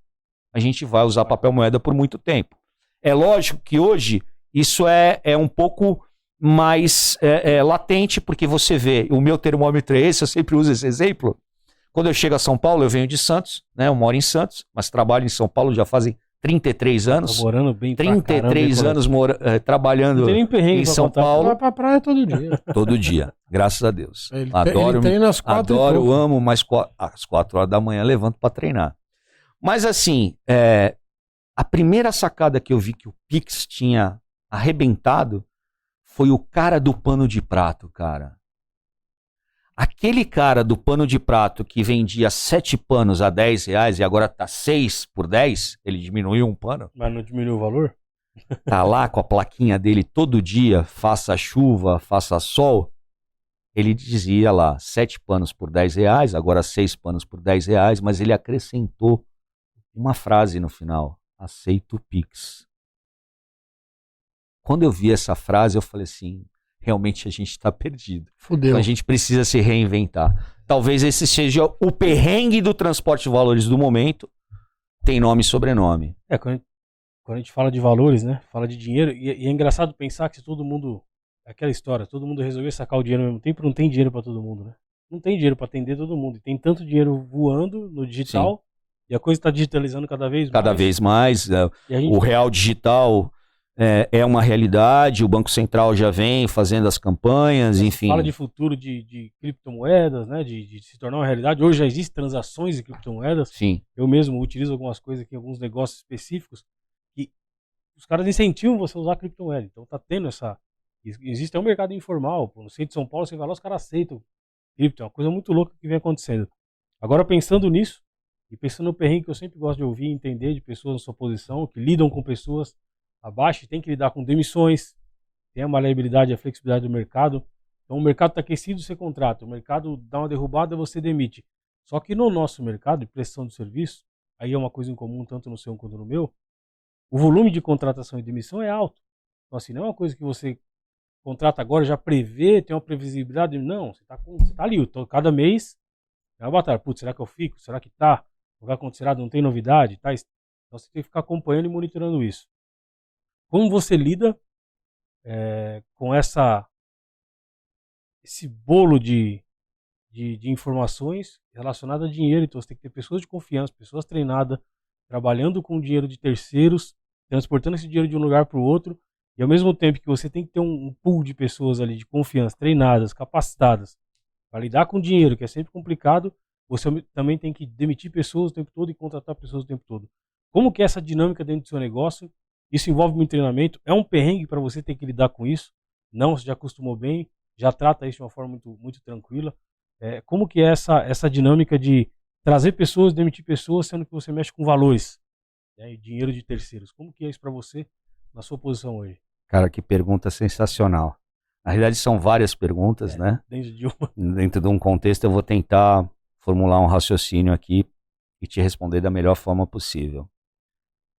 a gente vai usar papel moeda por muito tempo. É lógico que hoje isso é um pouco mais latente, porque você vê, o meu termômetro é esse, eu sempre uso esse exemplo. Quando eu chego a São Paulo, eu venho de Santos, né? Eu moro em Santos, mas trabalho em São Paulo já fazem 33 anos.
Tô morando bem
33 anos trabalhando em São Paulo.
Vai pra praia todo dia.
Todo dia, graças a Deus.
Ele
treina às 4 adoro, amo, mas às 4 horas da manhã levanto para treinar. Mas assim, a primeira sacada que eu vi que o Pix tinha arrebentado foi o cara do pano de prato, cara. Aquele cara do pano de prato que vendia 7 panos a R$10 e agora tá 6 por 10, ele diminuiu um pano.
Mas não diminuiu o valor?
Tá lá com a plaquinha dele todo dia, faça chuva, faça sol. Ele dizia lá, 7 panos por R$10, agora 6 panos por R$10, mas ele acrescentou uma frase no final, aceito o Pix. Quando eu vi essa frase, eu falei assim, realmente a gente está perdido.
Fudeu.
Então a gente precisa se reinventar. Talvez esse seja o perrengue do transporte de valores do momento, tem nome e sobrenome.
Quando a gente fala de valores, né? Fala de dinheiro, e é engraçado pensar que se todo mundo, aquela história, todo mundo resolver sacar o dinheiro ao mesmo tempo, não tem dinheiro para todo mundo, né? Não tem dinheiro para atender todo mundo. E tem tanto dinheiro voando no digital, sim, e a coisa está digitalizando cada vez mais.
Cada vez mais. O real digital é uma realidade, o Banco Central já vem fazendo as campanhas, enfim.
Fala de futuro de criptomoedas, né? De se tornar uma realidade. Hoje já existem transações de criptomoedas.
Sim.
Eu mesmo utilizo algumas coisas aqui, alguns negócios específicos, que os caras incentivam você a usar criptomoeda. Então tá tendo essa... Existe um mercado informal. No centro de São Paulo, você vai lá, os caras aceitam cripto. É uma coisa muito louca que vem acontecendo. Agora, pensando nisso, e pensando no perrengue que eu sempre gosto de ouvir e entender de pessoas na sua posição, que lidam com pessoas abaixo e tem que lidar com demissões, tem a maleabilidade e a flexibilidade do mercado. Então o mercado está aquecido, você contrata. O mercado dá uma derrubada, você demite. Só que no nosso mercado de prestação de serviço, aí é uma coisa em comum tanto no seu quanto no meu, o volume de contratação e demissão é alto. Então assim, não é uma coisa que você contrata agora, já prevê, tem uma previsibilidade. Não, você tá ali. Cada mês é uma batalha. Putz, será que eu fico? Será que tá? Não vai acontecer nada? Não tem novidade? Tá? Então você tem que ficar acompanhando e monitorando isso. Como você lida com esse bolo de informações relacionadas a dinheiro? Então você tem que ter pessoas de confiança, pessoas treinadas, trabalhando com dinheiro de terceiros, transportando esse dinheiro de um lugar para o outro, e ao mesmo tempo que você tem que ter um pool de pessoas ali de confiança, treinadas, capacitadas, para lidar com dinheiro, que é sempre complicado, você também tem que demitir pessoas o tempo todo e contratar pessoas o tempo todo. Como que é essa dinâmica dentro do seu negócio? Isso envolve muito treinamento, é um perrengue para você ter que lidar com isso. Não, você já acostumou bem, já trata isso de uma forma muito, muito tranquila. Como que é essa dinâmica de trazer pessoas, demitir pessoas, sendo que você mexe com valores, né, e dinheiro de terceiros? Como que é isso para você na sua posição hoje?
Cara, que pergunta sensacional. Na realidade são várias perguntas, né? Dentro de um contexto eu vou tentar formular um raciocínio aqui e te responder da melhor forma possível.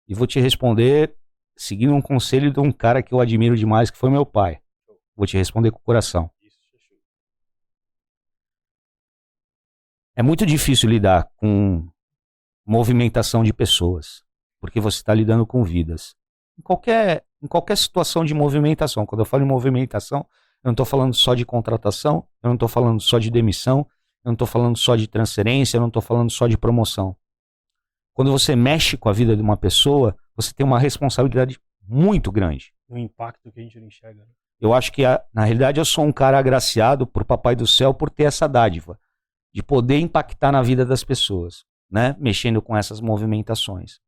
E vou te responder seguindo um conselho de um cara que eu admiro demais, que foi meu pai. Vou te responder com o coração. É muito difícil lidar com movimentação de pessoas, porque você está lidando com vidas. Em qualquer situação de movimentação, quando eu falo em movimentação, eu não estou falando só de contratação, eu não estou falando só de demissão, eu não estou falando só de transferência, eu não estou falando só de promoção. Quando você mexe com a vida de uma pessoa, você tem uma responsabilidade muito grande.
Um impacto que a gente não enxerga. Né?
Eu acho que, na realidade, eu sou um cara agraciado por Papai do Céu por ter essa dádiva de poder impactar na vida das pessoas, né? Mexendo com essas movimentações.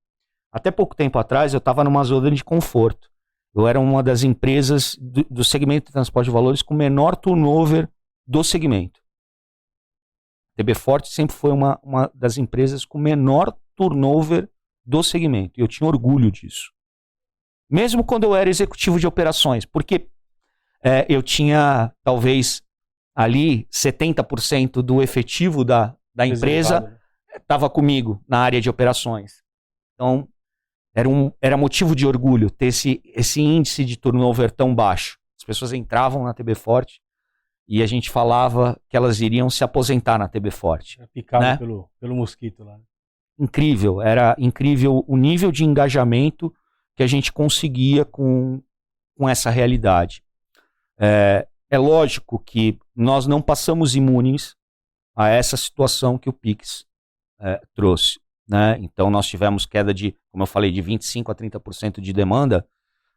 Até pouco tempo atrás, eu estava numa zona de conforto. Eu era uma das empresas do segmento de transporte de valores com menor turnover do segmento. A TB Forte sempre foi uma das empresas com menor turnover do segmento. E eu tinha orgulho disso. Mesmo quando eu era executivo de operações, porque eu tinha talvez ali 70% do efetivo da empresa estava comigo na área de operações. Então era motivo de orgulho ter esse índice de turnover tão baixo. As pessoas entravam na TB Forte e a gente falava que elas iriam se aposentar na TB Forte.
Era picado, né? pelo mosquito lá.
Incrível, era incrível o nível de engajamento que a gente conseguia com essa realidade. É lógico que nós não passamos imunes a essa situação que o Pix trouxe, né? Então nós tivemos queda de, como eu falei, de 25% a 30% de demanda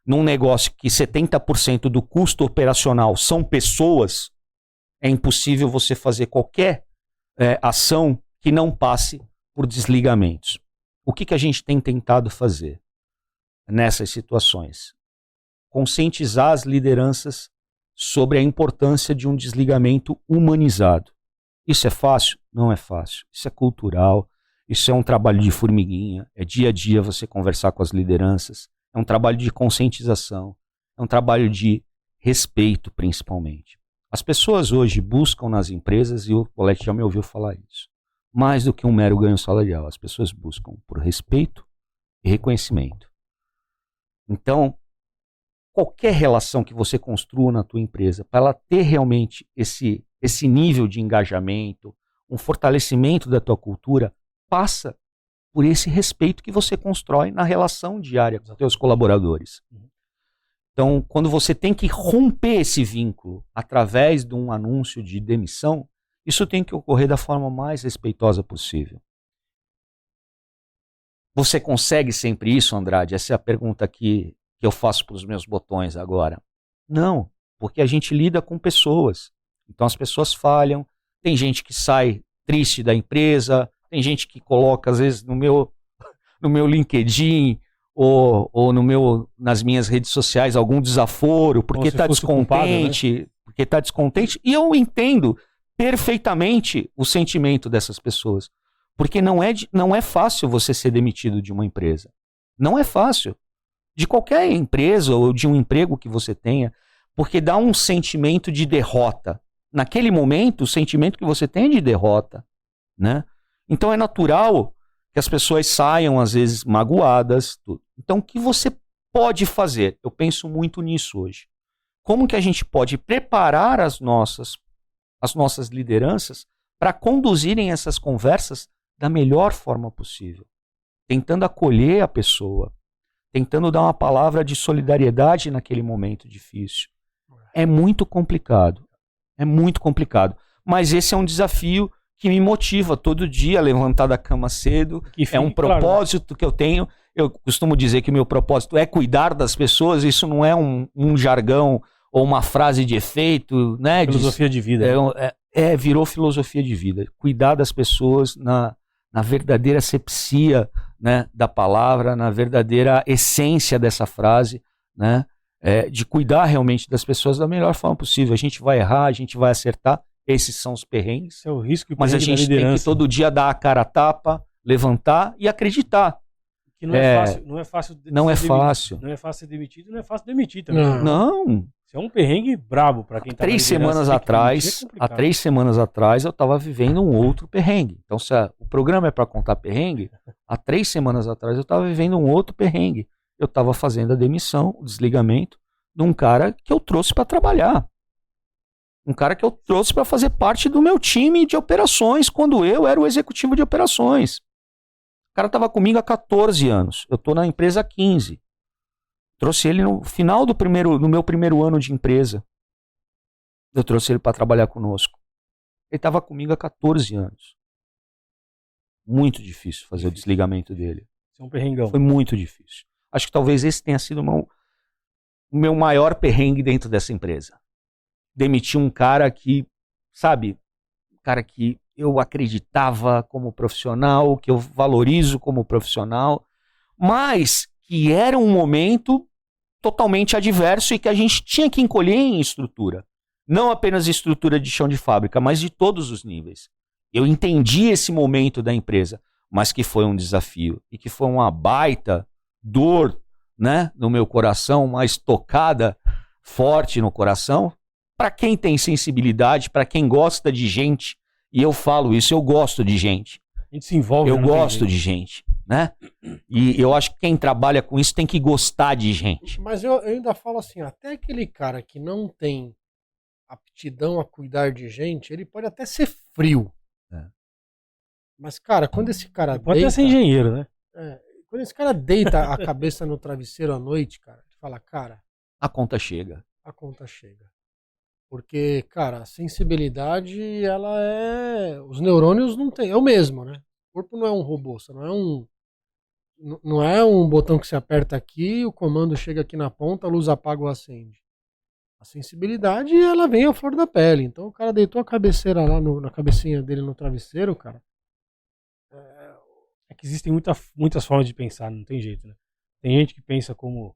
num negócio que 70% do custo operacional são pessoas. É impossível você fazer qualquer ação que não passe por desligamentos. O que a gente tem tentado fazer nessas situações? conscientizar as lideranças sobre a importância de um desligamento humanizado. Isso é fácil? Não é fácil. Isso é cultural, isso é um trabalho de formiguinha, é dia a dia você conversar com as lideranças, é um trabalho de conscientização, é um trabalho de respeito, principalmente. As pessoas hoje buscam nas empresas, e o Poletti já me ouviu falar isso, mais do que um mero ganho salarial. As pessoas buscam por respeito e reconhecimento. Então, qualquer relação que você construa na tua empresa, para ela ter realmente esse nível de engajamento, um fortalecimento da tua cultura, passa por esse respeito que você constrói na relação diária com os teus colaboradores. Então, quando você tem que romper esse vínculo através de um anúncio de demissão, isso tem que ocorrer da forma mais respeitosa possível. Você consegue sempre isso, Andrade? Essa é a pergunta que eu faço para os meus botões agora. Não, porque a gente lida com pessoas. Então as pessoas falham, tem gente que sai triste da empresa, tem gente que coloca, às vezes, no meu LinkedIn ou nas minhas redes sociais algum desaforo, porque está descontente, né? Porque está descontente, e eu entendo perfeitamente o sentimento dessas pessoas. Porque não é fácil você ser demitido de uma empresa. Não é fácil. De qualquer empresa ou de um emprego que você tenha, porque dá um sentimento de derrota. Naquele momento, o sentimento que você tem é de derrota, né? Então é natural que as pessoas saiam, às vezes, magoadas. Tudo. Então, o que você pode fazer? Eu penso muito nisso hoje. Como que a gente pode preparar as nossas lideranças para conduzirem essas conversas da melhor forma possível, tentando acolher a pessoa, tentando dar uma palavra de solidariedade naquele momento difícil. É muito complicado, mas esse é um desafio que me motiva todo dia a levantar da cama cedo, é um propósito que eu tenho. Eu costumo dizer que o meu propósito é cuidar das pessoas, isso não é um jargão ou uma frase de efeito, né?
Filosofia de vida.
Virou filosofia de vida, cuidar das pessoas na verdadeira asepsia, né, da palavra, na verdadeira essência dessa frase, né, de cuidar realmente das pessoas da melhor forma possível. A gente vai errar, a gente vai acertar, esses são os perrengues.
Esse é o risco e o
mas a gente tem que todo dia dar a cara a tapa, levantar e acreditar.
Que não é fácil. Não é fácil.
Não é fácil.
Não é fácil ser demitido, não é fácil demitir também.
Não.
Isso é um perrengue brabo para quem tá
Há 3 semanas atrás eu estava vivendo um outro perrengue. Então, se o programa é para contar perrengue, há 3 semanas atrás eu estava vivendo um outro perrengue. Eu estava fazendo a demissão, o desligamento de um cara que eu trouxe para trabalhar. Um cara que eu trouxe para fazer parte do meu time de operações, quando eu era o executivo de operações. O cara estava comigo há 14 anos. Eu estou na empresa há 15. Trouxe ele no final do meu primeiro ano de empresa. Eu trouxe ele para trabalhar conosco. Ele estava comigo há 14 anos. Muito difícil fazer o desligamento dele.
Isso é um perrengão.
Foi muito difícil. Acho que talvez esse tenha sido o meu maior perrengue dentro dessa empresa. Demitir um cara que, sabe, um cara que eu acreditava como profissional, que eu valorizo como profissional, mas que era um momento totalmente adverso e que a gente tinha que encolher em estrutura. Não apenas estrutura de chão de fábrica, mas de todos os níveis. Eu entendi esse momento da empresa, mas que foi um desafio e que foi uma baita dor, né, no meu coração, uma estocada forte no coração. Para quem tem sensibilidade, para quem gosta de gente, e eu falo isso, eu gosto de gente.
A gente se envolve.
Eu gosto de gente, né? E eu acho que quem trabalha com isso tem que gostar de gente.
Mas eu ainda falo assim, até aquele cara que não tem aptidão a cuidar de gente, ele pode até ser frio. Mas, cara, quando esse cara
pode até ser engenheiro, né?
Quando esse cara deita a cabeça no travesseiro à noite, cara, ele fala, cara...
A conta chega.
A conta chega. Porque, cara, a sensibilidade, ela é... Os neurônios não tem... É o mesmo, né? O corpo não é um robô, você não é um botão que você aperta aqui, o comando chega aqui na ponta, a luz apaga ou acende. A sensibilidade, ela vem à flor da pele. Então o cara deitou a cabeceira lá na cabecinha dele no travesseiro, cara.
É que existem muitas formas de pensar, não tem jeito, né? Tem gente que pensa como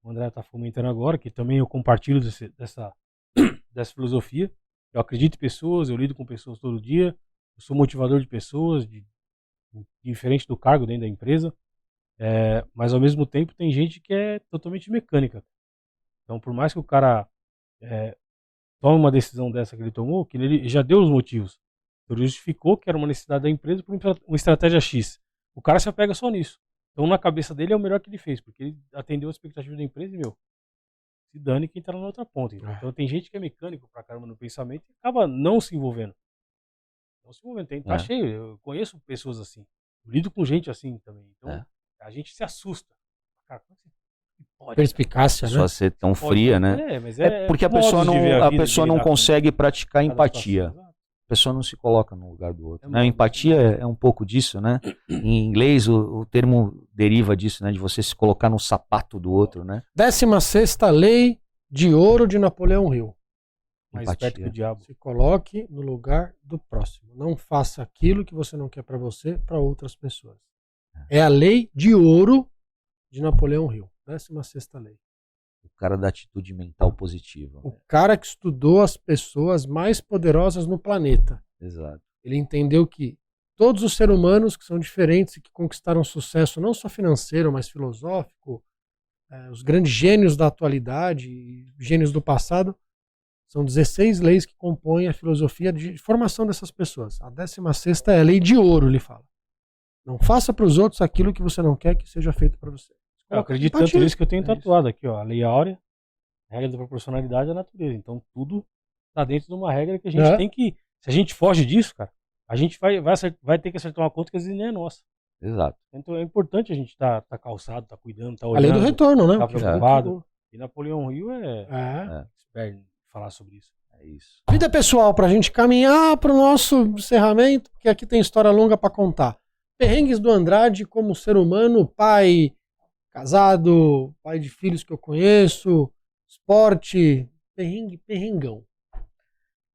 o André está fomentando agora, que também eu compartilho dessa filosofia. Eu acredito em pessoas, eu lido com pessoas todo dia, eu sou motivador de pessoas, diferente do cargo dentro da empresa, mas ao mesmo tempo tem gente que é totalmente mecânica. Então, por mais que o cara tome uma decisão dessa que ele tomou, que ele já deu os motivos, ele justificou que era uma necessidade da empresa por uma estratégia X. O cara se apega só nisso. Então, na cabeça dele é o melhor que ele fez, porque ele atendeu a expectativa da empresa e, se dane quem tá na outra ponta. Então, tem gente que é mecânico pra caramba no pensamento e acaba não se envolvendo. Tá cheio. Eu conheço pessoas assim. Eu lido com gente assim também. Então, a gente se assusta. Cara, como você pode?
Perspicácia, né?
Só ser tão fria, né?
Mas
porque a pessoa não consegue praticar empatia. A pessoa não se coloca no lugar do outro. Né? Empatia é um pouco disso, né? Em inglês, o termo deriva disso, né? De você se colocar no sapato do outro, né?
16ª lei de ouro de Napoleão Hill.
Mais esperto que o diabo.
Se coloque no lugar do próximo. Não faça aquilo que você não quer para você, para outras pessoas. É a lei de ouro de Napoleão Hill. 16ª lei.
O cara da atitude mental positiva.
O cara que estudou as pessoas mais poderosas no planeta.
Exato.
Ele entendeu que todos os seres humanos que são diferentes e que conquistaram sucesso não só financeiro, mas filosófico, os grandes gênios da atualidade e gênios do passado, são 16 leis que compõem a filosofia de formação dessas pessoas. A 16ª é a lei de ouro, ele fala. Não faça para os outros aquilo que você não quer que seja feito para você.
Eu acredito tanto nisso que eu tenho tatuado aqui, ó. A lei áurea, a regra da proporcionalidade da natureza. Então tudo tá dentro de uma regra que a gente tem que... Se a gente foge disso, cara, a gente vai ter que acertar uma conta que às vezes nem é nossa.
Exato.
Então é importante a gente tá calçado, tá cuidando, tá olhando.
A lei do retorno, né?
Tá preocupado. E Napoleão Hill é expert em falar sobre isso.
É isso.
Vida pessoal, pra gente caminhar pro nosso encerramento, porque aqui tem história longa pra contar. Perrengues do Andrade como ser humano, pai, casado, pai de filhos que eu conheço, esporte, perrengão.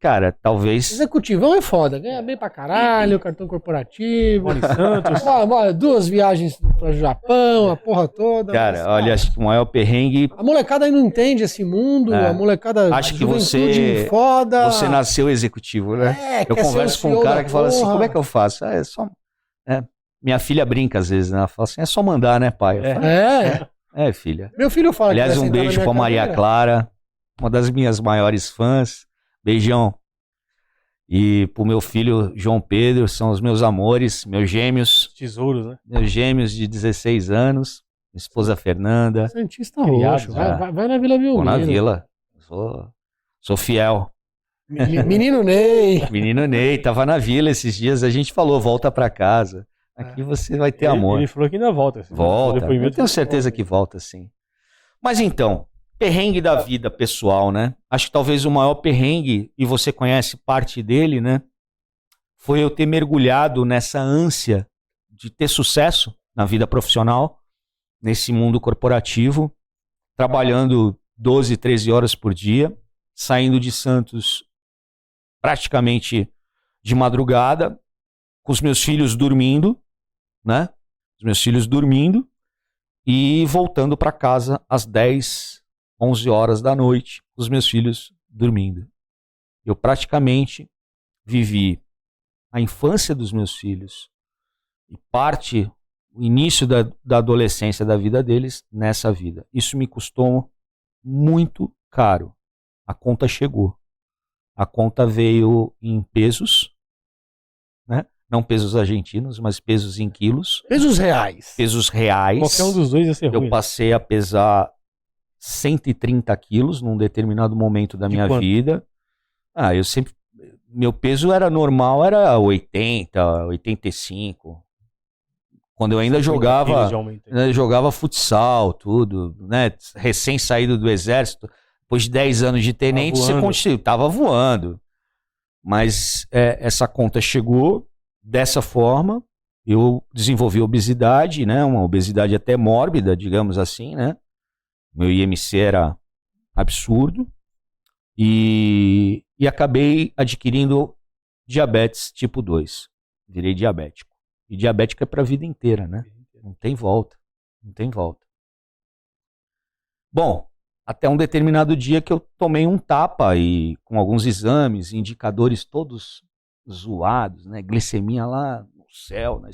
Cara, talvez...
Executivão é foda, ganha bem pra caralho, cartão corporativo.
Mora em Santos.
2 viagens pro Japão, a porra toda.
Cara, olha, acho que o maior perrengue...
A molecada aí não entende esse mundo, a molecada...
Acho que você nasceu executivo, né? Eu converso com um cara que fala assim, como é que eu faço? Minha filha brinca às vezes, né? Ela fala assim, é só mandar, né, pai? Falo, filha.
Meu filho fala.
Aliás, um beijo pra Maria Clara, uma das minhas maiores fãs. Beijão. E pro meu filho João Pedro, são os meus amores, meus gêmeos.
Tesouros, né?
Meus gêmeos de 16 anos. Minha esposa Fernanda.
Santista Roxo. Vai na Vila Belmiro.
Vou na Vila. Sou fiel.
Menino Ney.
Menino Ney, tava na Vila esses dias. A gente falou, volta pra casa. Aqui você vai ter amor.
Ele falou que ainda volta.
Volta. Eu tenho certeza que volta, sim. Mas então, perrengue da vida pessoal, né? Acho que talvez o maior perrengue, e você conhece parte dele, né? Foi eu ter mergulhado nessa ânsia de ter sucesso na vida profissional, nesse mundo corporativo, trabalhando 12, 13 horas por dia, saindo de Santos praticamente de madrugada, com os meus filhos dormindo, né? Os meus filhos dormindo e voltando para casa às 10, 11 horas da noite, os meus filhos dormindo. Eu praticamente vivi a infância dos meus filhos e o início da adolescência da vida deles nessa vida. Isso me custou muito caro. A conta chegou. A conta veio em pesos, né? Não pesos argentinos, mas pesos em quilos.
Pesos reais.
Pesos reais.
Qualquer um dos dois ia ser ruim.
Eu passei a pesar 130 quilos num determinado momento da minha vida. Meu peso era normal, era 80, 85. Quando eu ainda jogava futsal, tudo, né? Recém saído do exército, depois de 10 anos de tenente, tava voando. Mas essa conta chegou dessa forma. Eu desenvolvi obesidade, né? Uma obesidade até mórbida, digamos assim, né? Meu IMC era absurdo. E acabei adquirindo diabetes tipo 2. Virei diabético. E diabético é para a vida inteira, né? Não tem volta. Não tem volta. Bom, até um determinado dia que eu tomei um tapa e com alguns exames, indicadores todos zoados, né? Glicemia lá no céu, na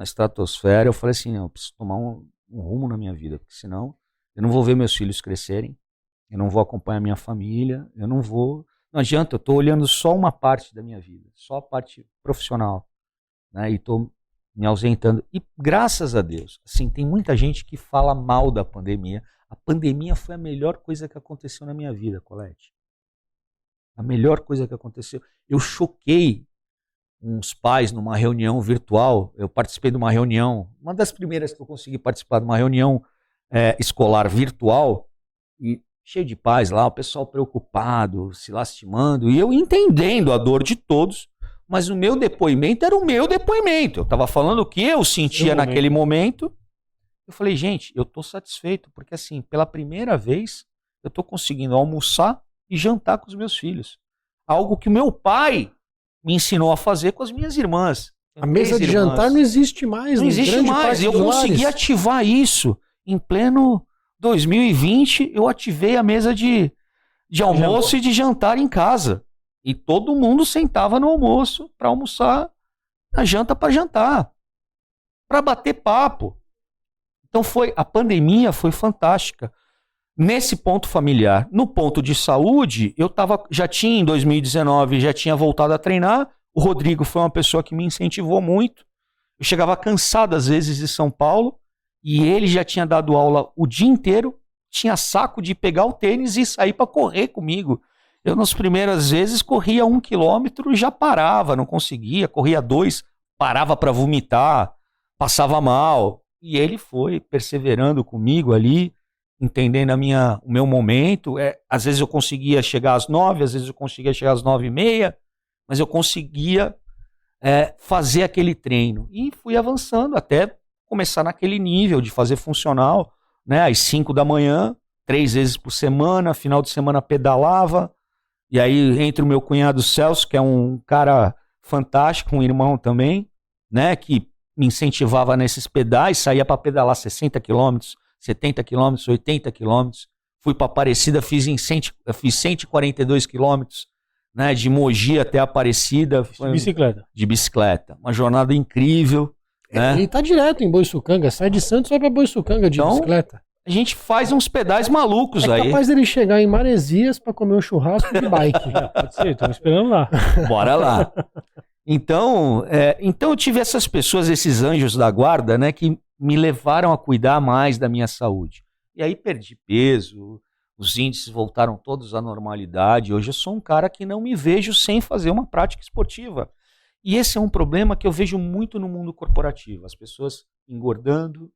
estratosfera. Eu falei assim, não, eu preciso tomar um rumo na minha vida, porque senão eu não vou ver meus filhos crescerem, eu não vou acompanhar minha família, não adianta, eu estou olhando só uma parte da minha vida, só a parte profissional, né? E estou me ausentando. E graças a Deus, assim, tem muita gente que fala mal da pandemia. A pandemia foi a melhor coisa que aconteceu na minha vida, Colete. A melhor coisa que aconteceu. Eu choquei uns pais numa reunião virtual. Eu participei de uma reunião, uma das primeiras que eu consegui participar de uma reunião escolar virtual, e cheio de pais lá, o pessoal preocupado, se lastimando, e eu entendendo a dor de todos, mas o meu depoimento era o meu depoimento. Eu estava falando o que eu sentia naquele momento. Eu falei, gente, eu estou satisfeito, porque assim, pela primeira vez, eu estou conseguindo almoçar e jantar com os meus filhos. Algo que o meu pai me ensinou a fazer com as minhas irmãs.
A mesa de jantar não existe mais.
Não existe mais. Eu consegui ativar isso. Em pleno 2020, eu ativei a mesa de almoço e de jantar em casa. E todo mundo sentava no almoço para almoçar, na janta para jantar, para bater papo. Então a pandemia foi fantástica. Nesse ponto familiar. No ponto de saúde, já tinha em 2019, já tinha voltado a treinar. O Rodrigo foi uma pessoa que me incentivou muito. Eu chegava cansado às vezes de São Paulo e ele já tinha dado aula o dia inteiro, tinha saco de pegar o tênis e sair para correr comigo. Eu nas primeiras vezes corria 1 quilômetro e já parava, não conseguia, corria 2, parava para vomitar, passava mal. E ele foi perseverando comigo ali, entendendo o meu momento. Às vezes eu conseguia chegar às 9, às vezes eu conseguia chegar às 9h30, mas eu conseguia fazer aquele treino. E fui avançando até começar naquele nível de fazer funcional, né? Às 5 da manhã, 3 vezes por semana, final de semana pedalava. E aí entre o meu cunhado Celso, que é um cara fantástico, um irmão também, né? Que me incentivava nesses pedais, saía para pedalar 60 quilômetros, 70 quilômetros, 80 quilômetros. Fui para Aparecida, fiz 142 quilômetros, né, de Mogi até Aparecida. De bicicleta. Uma jornada incrível. Né?
Ele tá direto em Boiçucanga, sai de Santos e vai para Boiçucanga de bicicleta.
A gente faz uns pedais malucos aí.
É capaz dele chegar em Maresias para comer um churrasco de bike.
Pode ser, estamos esperando lá.
Bora lá. Então eu tive essas pessoas, esses anjos da guarda, né, que me levaram a cuidar mais da minha saúde. E aí perdi peso, os índices voltaram todos à normalidade. Hoje eu sou um cara que não me vejo sem fazer uma prática esportiva. E esse é um problema que eu vejo muito no mundo corporativo. As pessoas engordando,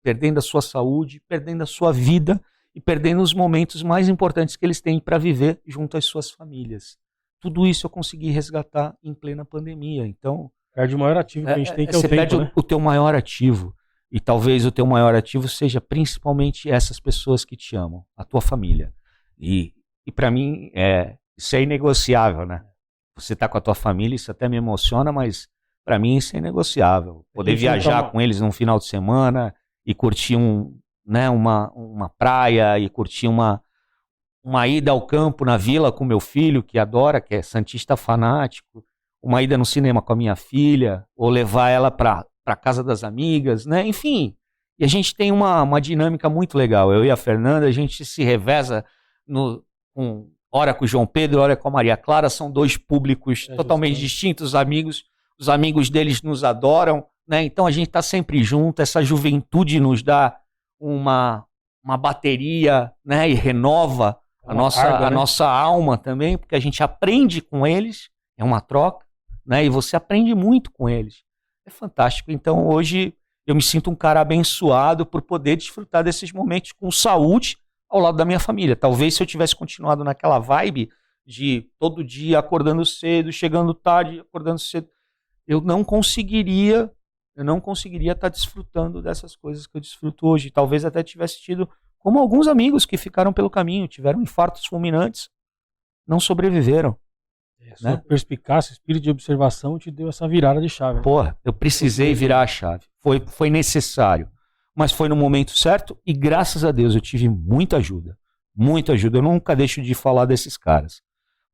perdendo a sua saúde, perdendo a sua vida e perdendo os momentos mais importantes que eles têm para viver junto às suas famílias. Tudo isso eu consegui resgatar em plena pandemia. Então,
perde o maior ativo que a gente tem, que é o tempo,
perde
né?
o teu maior ativo. E talvez o teu maior ativo seja principalmente essas pessoas que te amam, a tua família. E para mim, isso é inegociável, né? Você tá com a tua família, isso até me emociona, mas para mim isso é inegociável. Poder viajar com eles num final de semana e curtir uma praia, e curtir uma ida ao campo na vila com meu filho, que adora, que é santista fanático, uma ida no cinema com a minha filha, ou levar ela para casa das amigas, né? Enfim, e a gente tem uma dinâmica muito legal. Eu e a Fernanda, a gente se reveza hora com o João Pedro, hora com a Maria Clara, são dois públicos totalmente distintos, amigos. Os amigos deles nos adoram, né? Então a gente está sempre junto, essa juventude nos dá uma bateria, né? E renova a nossa alma também, porque a gente aprende com eles, é uma troca, né? E você aprende muito com eles. É fantástico. Então hoje eu me sinto um cara abençoado por poder desfrutar desses momentos com saúde ao lado da minha família. Talvez se eu tivesse continuado naquela vibe de todo dia acordando cedo, chegando tarde, acordando cedo, eu não conseguiria estar desfrutando dessas coisas que eu desfruto hoje. Talvez até tivesse tido, como alguns amigos que ficaram pelo caminho, tiveram infartos fulminantes, não sobreviveram.
Sua perspicácia, espírito de observação te deu essa virada de chave.
Porra, eu precisei virar a chave. Foi necessário. mas foi no momento certo e graças a Deus eu tive muita ajuda. Muita ajuda. Eu nunca deixo de falar desses caras.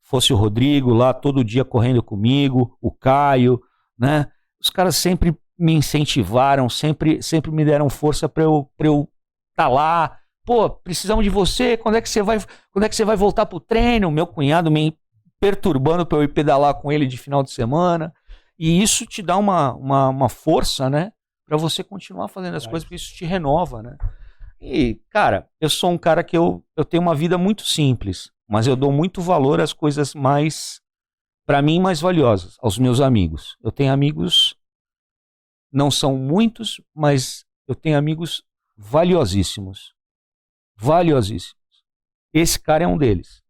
Fosse o Rodrigo lá todo dia correndo comigo, o Caio, né? Os caras sempre me incentivaram, sempre me deram força para eu tá lá. Pô, precisamos de você. Quando é que você vai voltar pro treino? Meu cunhado me perturbando para eu ir pedalar com ele de final de semana. E isso te dá uma força, né? Para você continuar fazendo as coisas, porque isso te renova, né? E, cara, eu sou um cara que eu tenho uma vida muito simples, mas eu dou muito valor às coisas mais, para mim, mais valiosas, aos meus amigos. Eu tenho amigos, não são muitos, mas eu tenho amigos valiosíssimos. Valiosíssimos. Esse cara é um deles.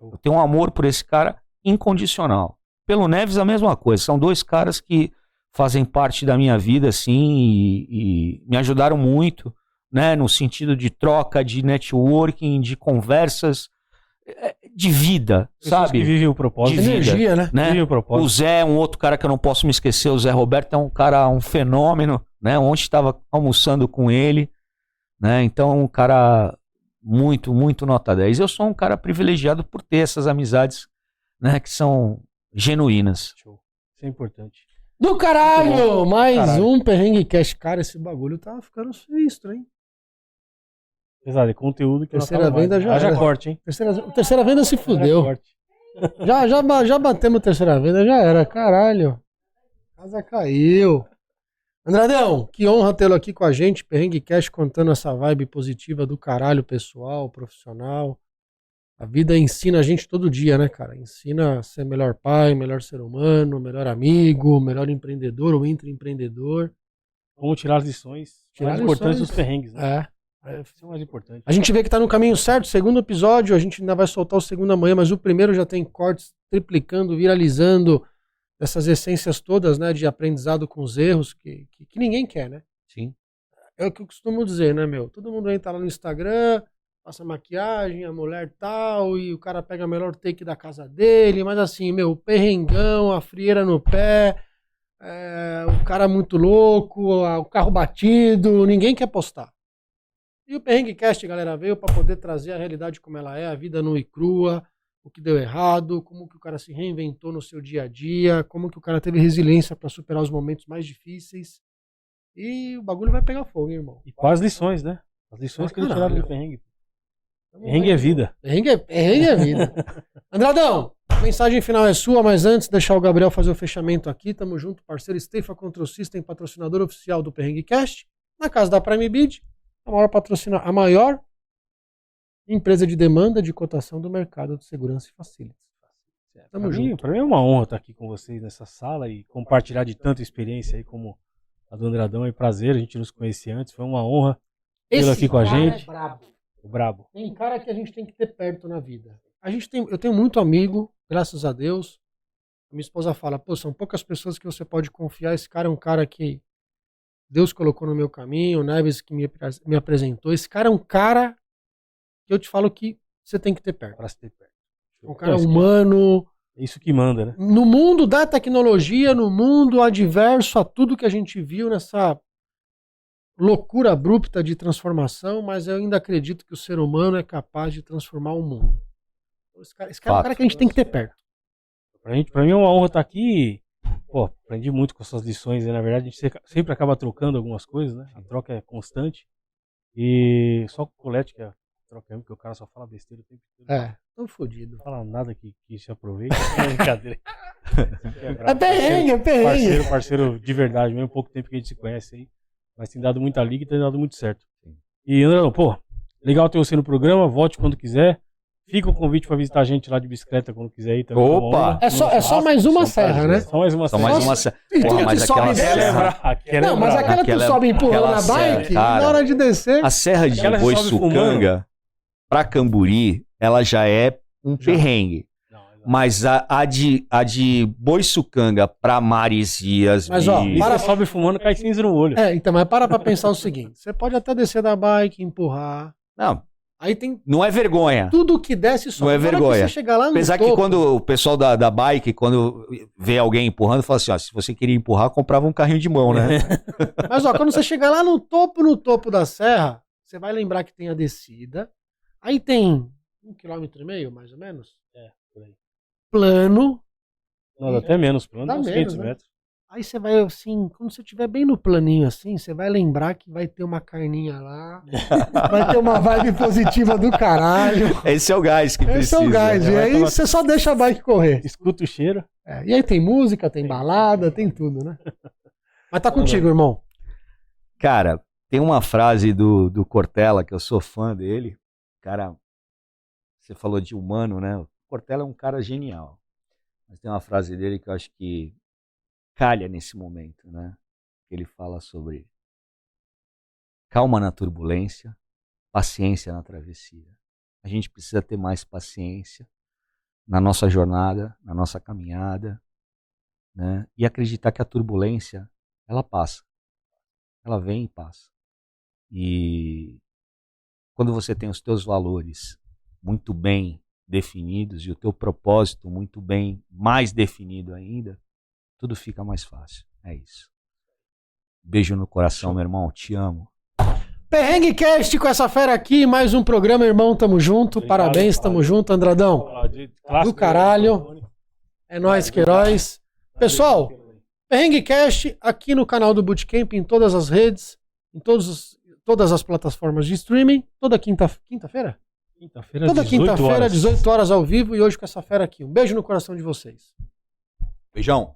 Eu tenho um amor por esse cara incondicional. Pelo Neves, a mesma coisa. São dois caras que fazem parte da minha vida, assim, e me ajudaram muito, né, no sentido de troca, de networking, de conversas, de vida,
pessoas
sabe?
Que vivem o propósito.
De
energia,
vida, né?
Vivem o propósito.
O Zé, um outro cara que eu não posso me esquecer, o Zé Roberto é um cara, um fenômeno, né? Ontem estava almoçando com ele, né? Então, um cara muito, muito nota 10. Eu sou um cara privilegiado por ter essas amizades, né, que são genuínas.
Show. Isso é importante.
Do caralho! Mais
Caralho.
um Perrengue Cast. Cara, esse bagulho tá ficando sinistro, hein?
Exato, é conteúdo que
Terceira
não
venda já
haja
era.
corte, hein?
Terceira venda se fudeu. Já batemos terceira venda, já era. Caralho. A casa caiu. Andradão, que honra tê-lo aqui com a gente. Perrengue Cast contando essa vibe positiva do caralho, pessoal, profissional. A vida ensina a gente todo dia, né, cara? Ensina a ser melhor pai, melhor ser humano, melhor amigo, melhor empreendedor ou intraempreendedor.
Vamos tirar as lições
Tirar
mais
lições.
importantes dos perrengues, né?
Isso
é o mais importante.
A gente vê que tá no caminho certo. Segundo episódio, a gente ainda vai soltar o segundo amanhã, mas o primeiro já tem cortes triplicando, viralizando essas essências todas, né, de aprendizado com os erros que ninguém quer, né?
Sim.
É o que eu costumo dizer, né, meu? Todo mundo entra lá no Instagram, passa maquiagem, a mulher tal, e o cara pega a melhor take da casa dele, mas assim, meu, o perrengão, a frieira no pé, o cara muito louco, o carro batido, ninguém quer postar. E o Perrengue Cast, galera, veio para poder trazer a realidade como ela é, a vida nua e crua, o que deu errado, como que o cara se reinventou no seu dia a dia, como que o cara teve resiliência para superar os momentos mais difíceis. E o bagulho vai pegar fogo, hein, irmão.
E quais lições, né? As lições que eles tiraram do perrengue. Perrengue é vida.
Perrengue é vida. Andradão, a mensagem final é sua, mas antes deixar o Gabriel fazer o fechamento aqui. Tamo junto, parceiro Steifa Control System, patrocinador oficial do Perrengue Cast, na casa da Prime Bid, a maior empresa de demanda de cotação do mercado de segurança e facilities. Tamo junto.
Pra mim é uma honra estar aqui com vocês nessa sala e compartilhar de tanta experiência aí como a do Andradão. É prazer, a gente nos conhecia antes, foi uma honra tê-lo aqui com a gente.
É brabo.
O brabo.
Tem cara que a gente tem que ter perto na vida. Eu tenho muito amigo, graças a Deus. Minha esposa fala, pô, são poucas pessoas que você pode confiar. Esse cara é um cara que Deus colocou no meu caminho, o Neves que me apresentou. Esse cara é um cara que eu te falo que você tem que ter perto.
Pra se ter perto.
Um cara humano.
É isso que manda, né?
No mundo da tecnologia, no mundo adverso a tudo que a gente viu nessa loucura abrupta de transformação, mas eu ainda acredito que o ser humano é capaz de transformar o mundo. Esse cara é um cara que a gente tem que ter perto.
Pra mim é uma honra estar aqui. Pô, aprendi muito com essas lições, né? Na verdade, a gente sempre acaba trocando algumas coisas, né? A troca é constante. E só com o Colete, que é a troca mesmo, porque o cara só fala besteira o tempo todo.
Tô fodido.
Não fala nada que se aproveite. É brincadeira.
É perrengue.
Parceiro de verdade, mesmo pouco tempo que a gente se conhece aí. Mas tem dado muita liga e tem dado muito certo. E, Andrão, pô, legal ter você no programa, volte quando quiser. Fica o convite para visitar a gente lá de bicicleta quando quiser ir também.
Opa!
É só mais uma serra, né?
Só mais uma serra.
Porra, mas aquela serra...
Não, mas aquela que tu sobe empurrando na bike, na hora de descer...
A serra de Boiçucanga pra Camburi, ela já é um perrengue. Mas a de Boiçucanga pra Marizias...
Mas ó,
sobe fumando, cai cinza no olho.
Então, mas para pra pensar o seguinte. Você pode até descer da bike, empurrar...
Não...
Aí tem...
Não é vergonha.
Tudo que desce só.
Não é vergonha.
Você chegar lá no
Apesar
topo,
que quando o pessoal da bike, quando vê alguém empurrando, fala assim, ó, se você queria empurrar, comprava um carrinho de mão, né?
Mas, ó, quando você chegar lá no topo da serra, você vai lembrar que tem a descida. Aí tem 1,5 km, mais ou menos.
Por aí.
Plano.
Não, dá até menos, plano
Dá
uns
menos,
500
né?
metros.
Aí você vai assim, quando você estiver bem no planinho assim, você vai lembrar que vai ter uma carninha lá, vai ter uma vibe positiva do caralho.
Esse é o gás que precisa.
Esse é o gás. E aí você só deixa a bike correr.
Escuta o cheiro.
E aí tem música, tem balada, tem tudo, né? Mas tá contigo, irmão.
Cara, tem uma frase do Cortella, que eu sou fã dele. Cara, você falou de humano, né? O Cortella é um cara genial. Mas tem uma frase dele que eu acho que calha nesse momento, né? Ele fala sobre calma na turbulência, paciência na travessia. A gente precisa ter mais paciência na nossa jornada, na nossa caminhada, né? E acreditar que a turbulência, ela passa. Ela vem e passa. E quando você tem os teus valores muito bem definidos e o teu propósito muito bem mais definido ainda, tudo fica mais fácil. É isso. Beijo no coração, meu irmão. Te amo.
Perrengue Cast com essa fera aqui. Mais um programa, irmão. Tamo junto.
Obrigado,
parabéns, tamo junto, Andradão. Do caralho. É nóis, Queiroz. Pessoal, Perrengue Cast aqui no canal do Bootcamp, em todas as redes, em todas as plataformas de streaming. Toda quinta-feira? Toda quinta-feira, 18 horas ao vivo. E hoje com essa fera aqui. Um beijo no coração de vocês.
Beijão.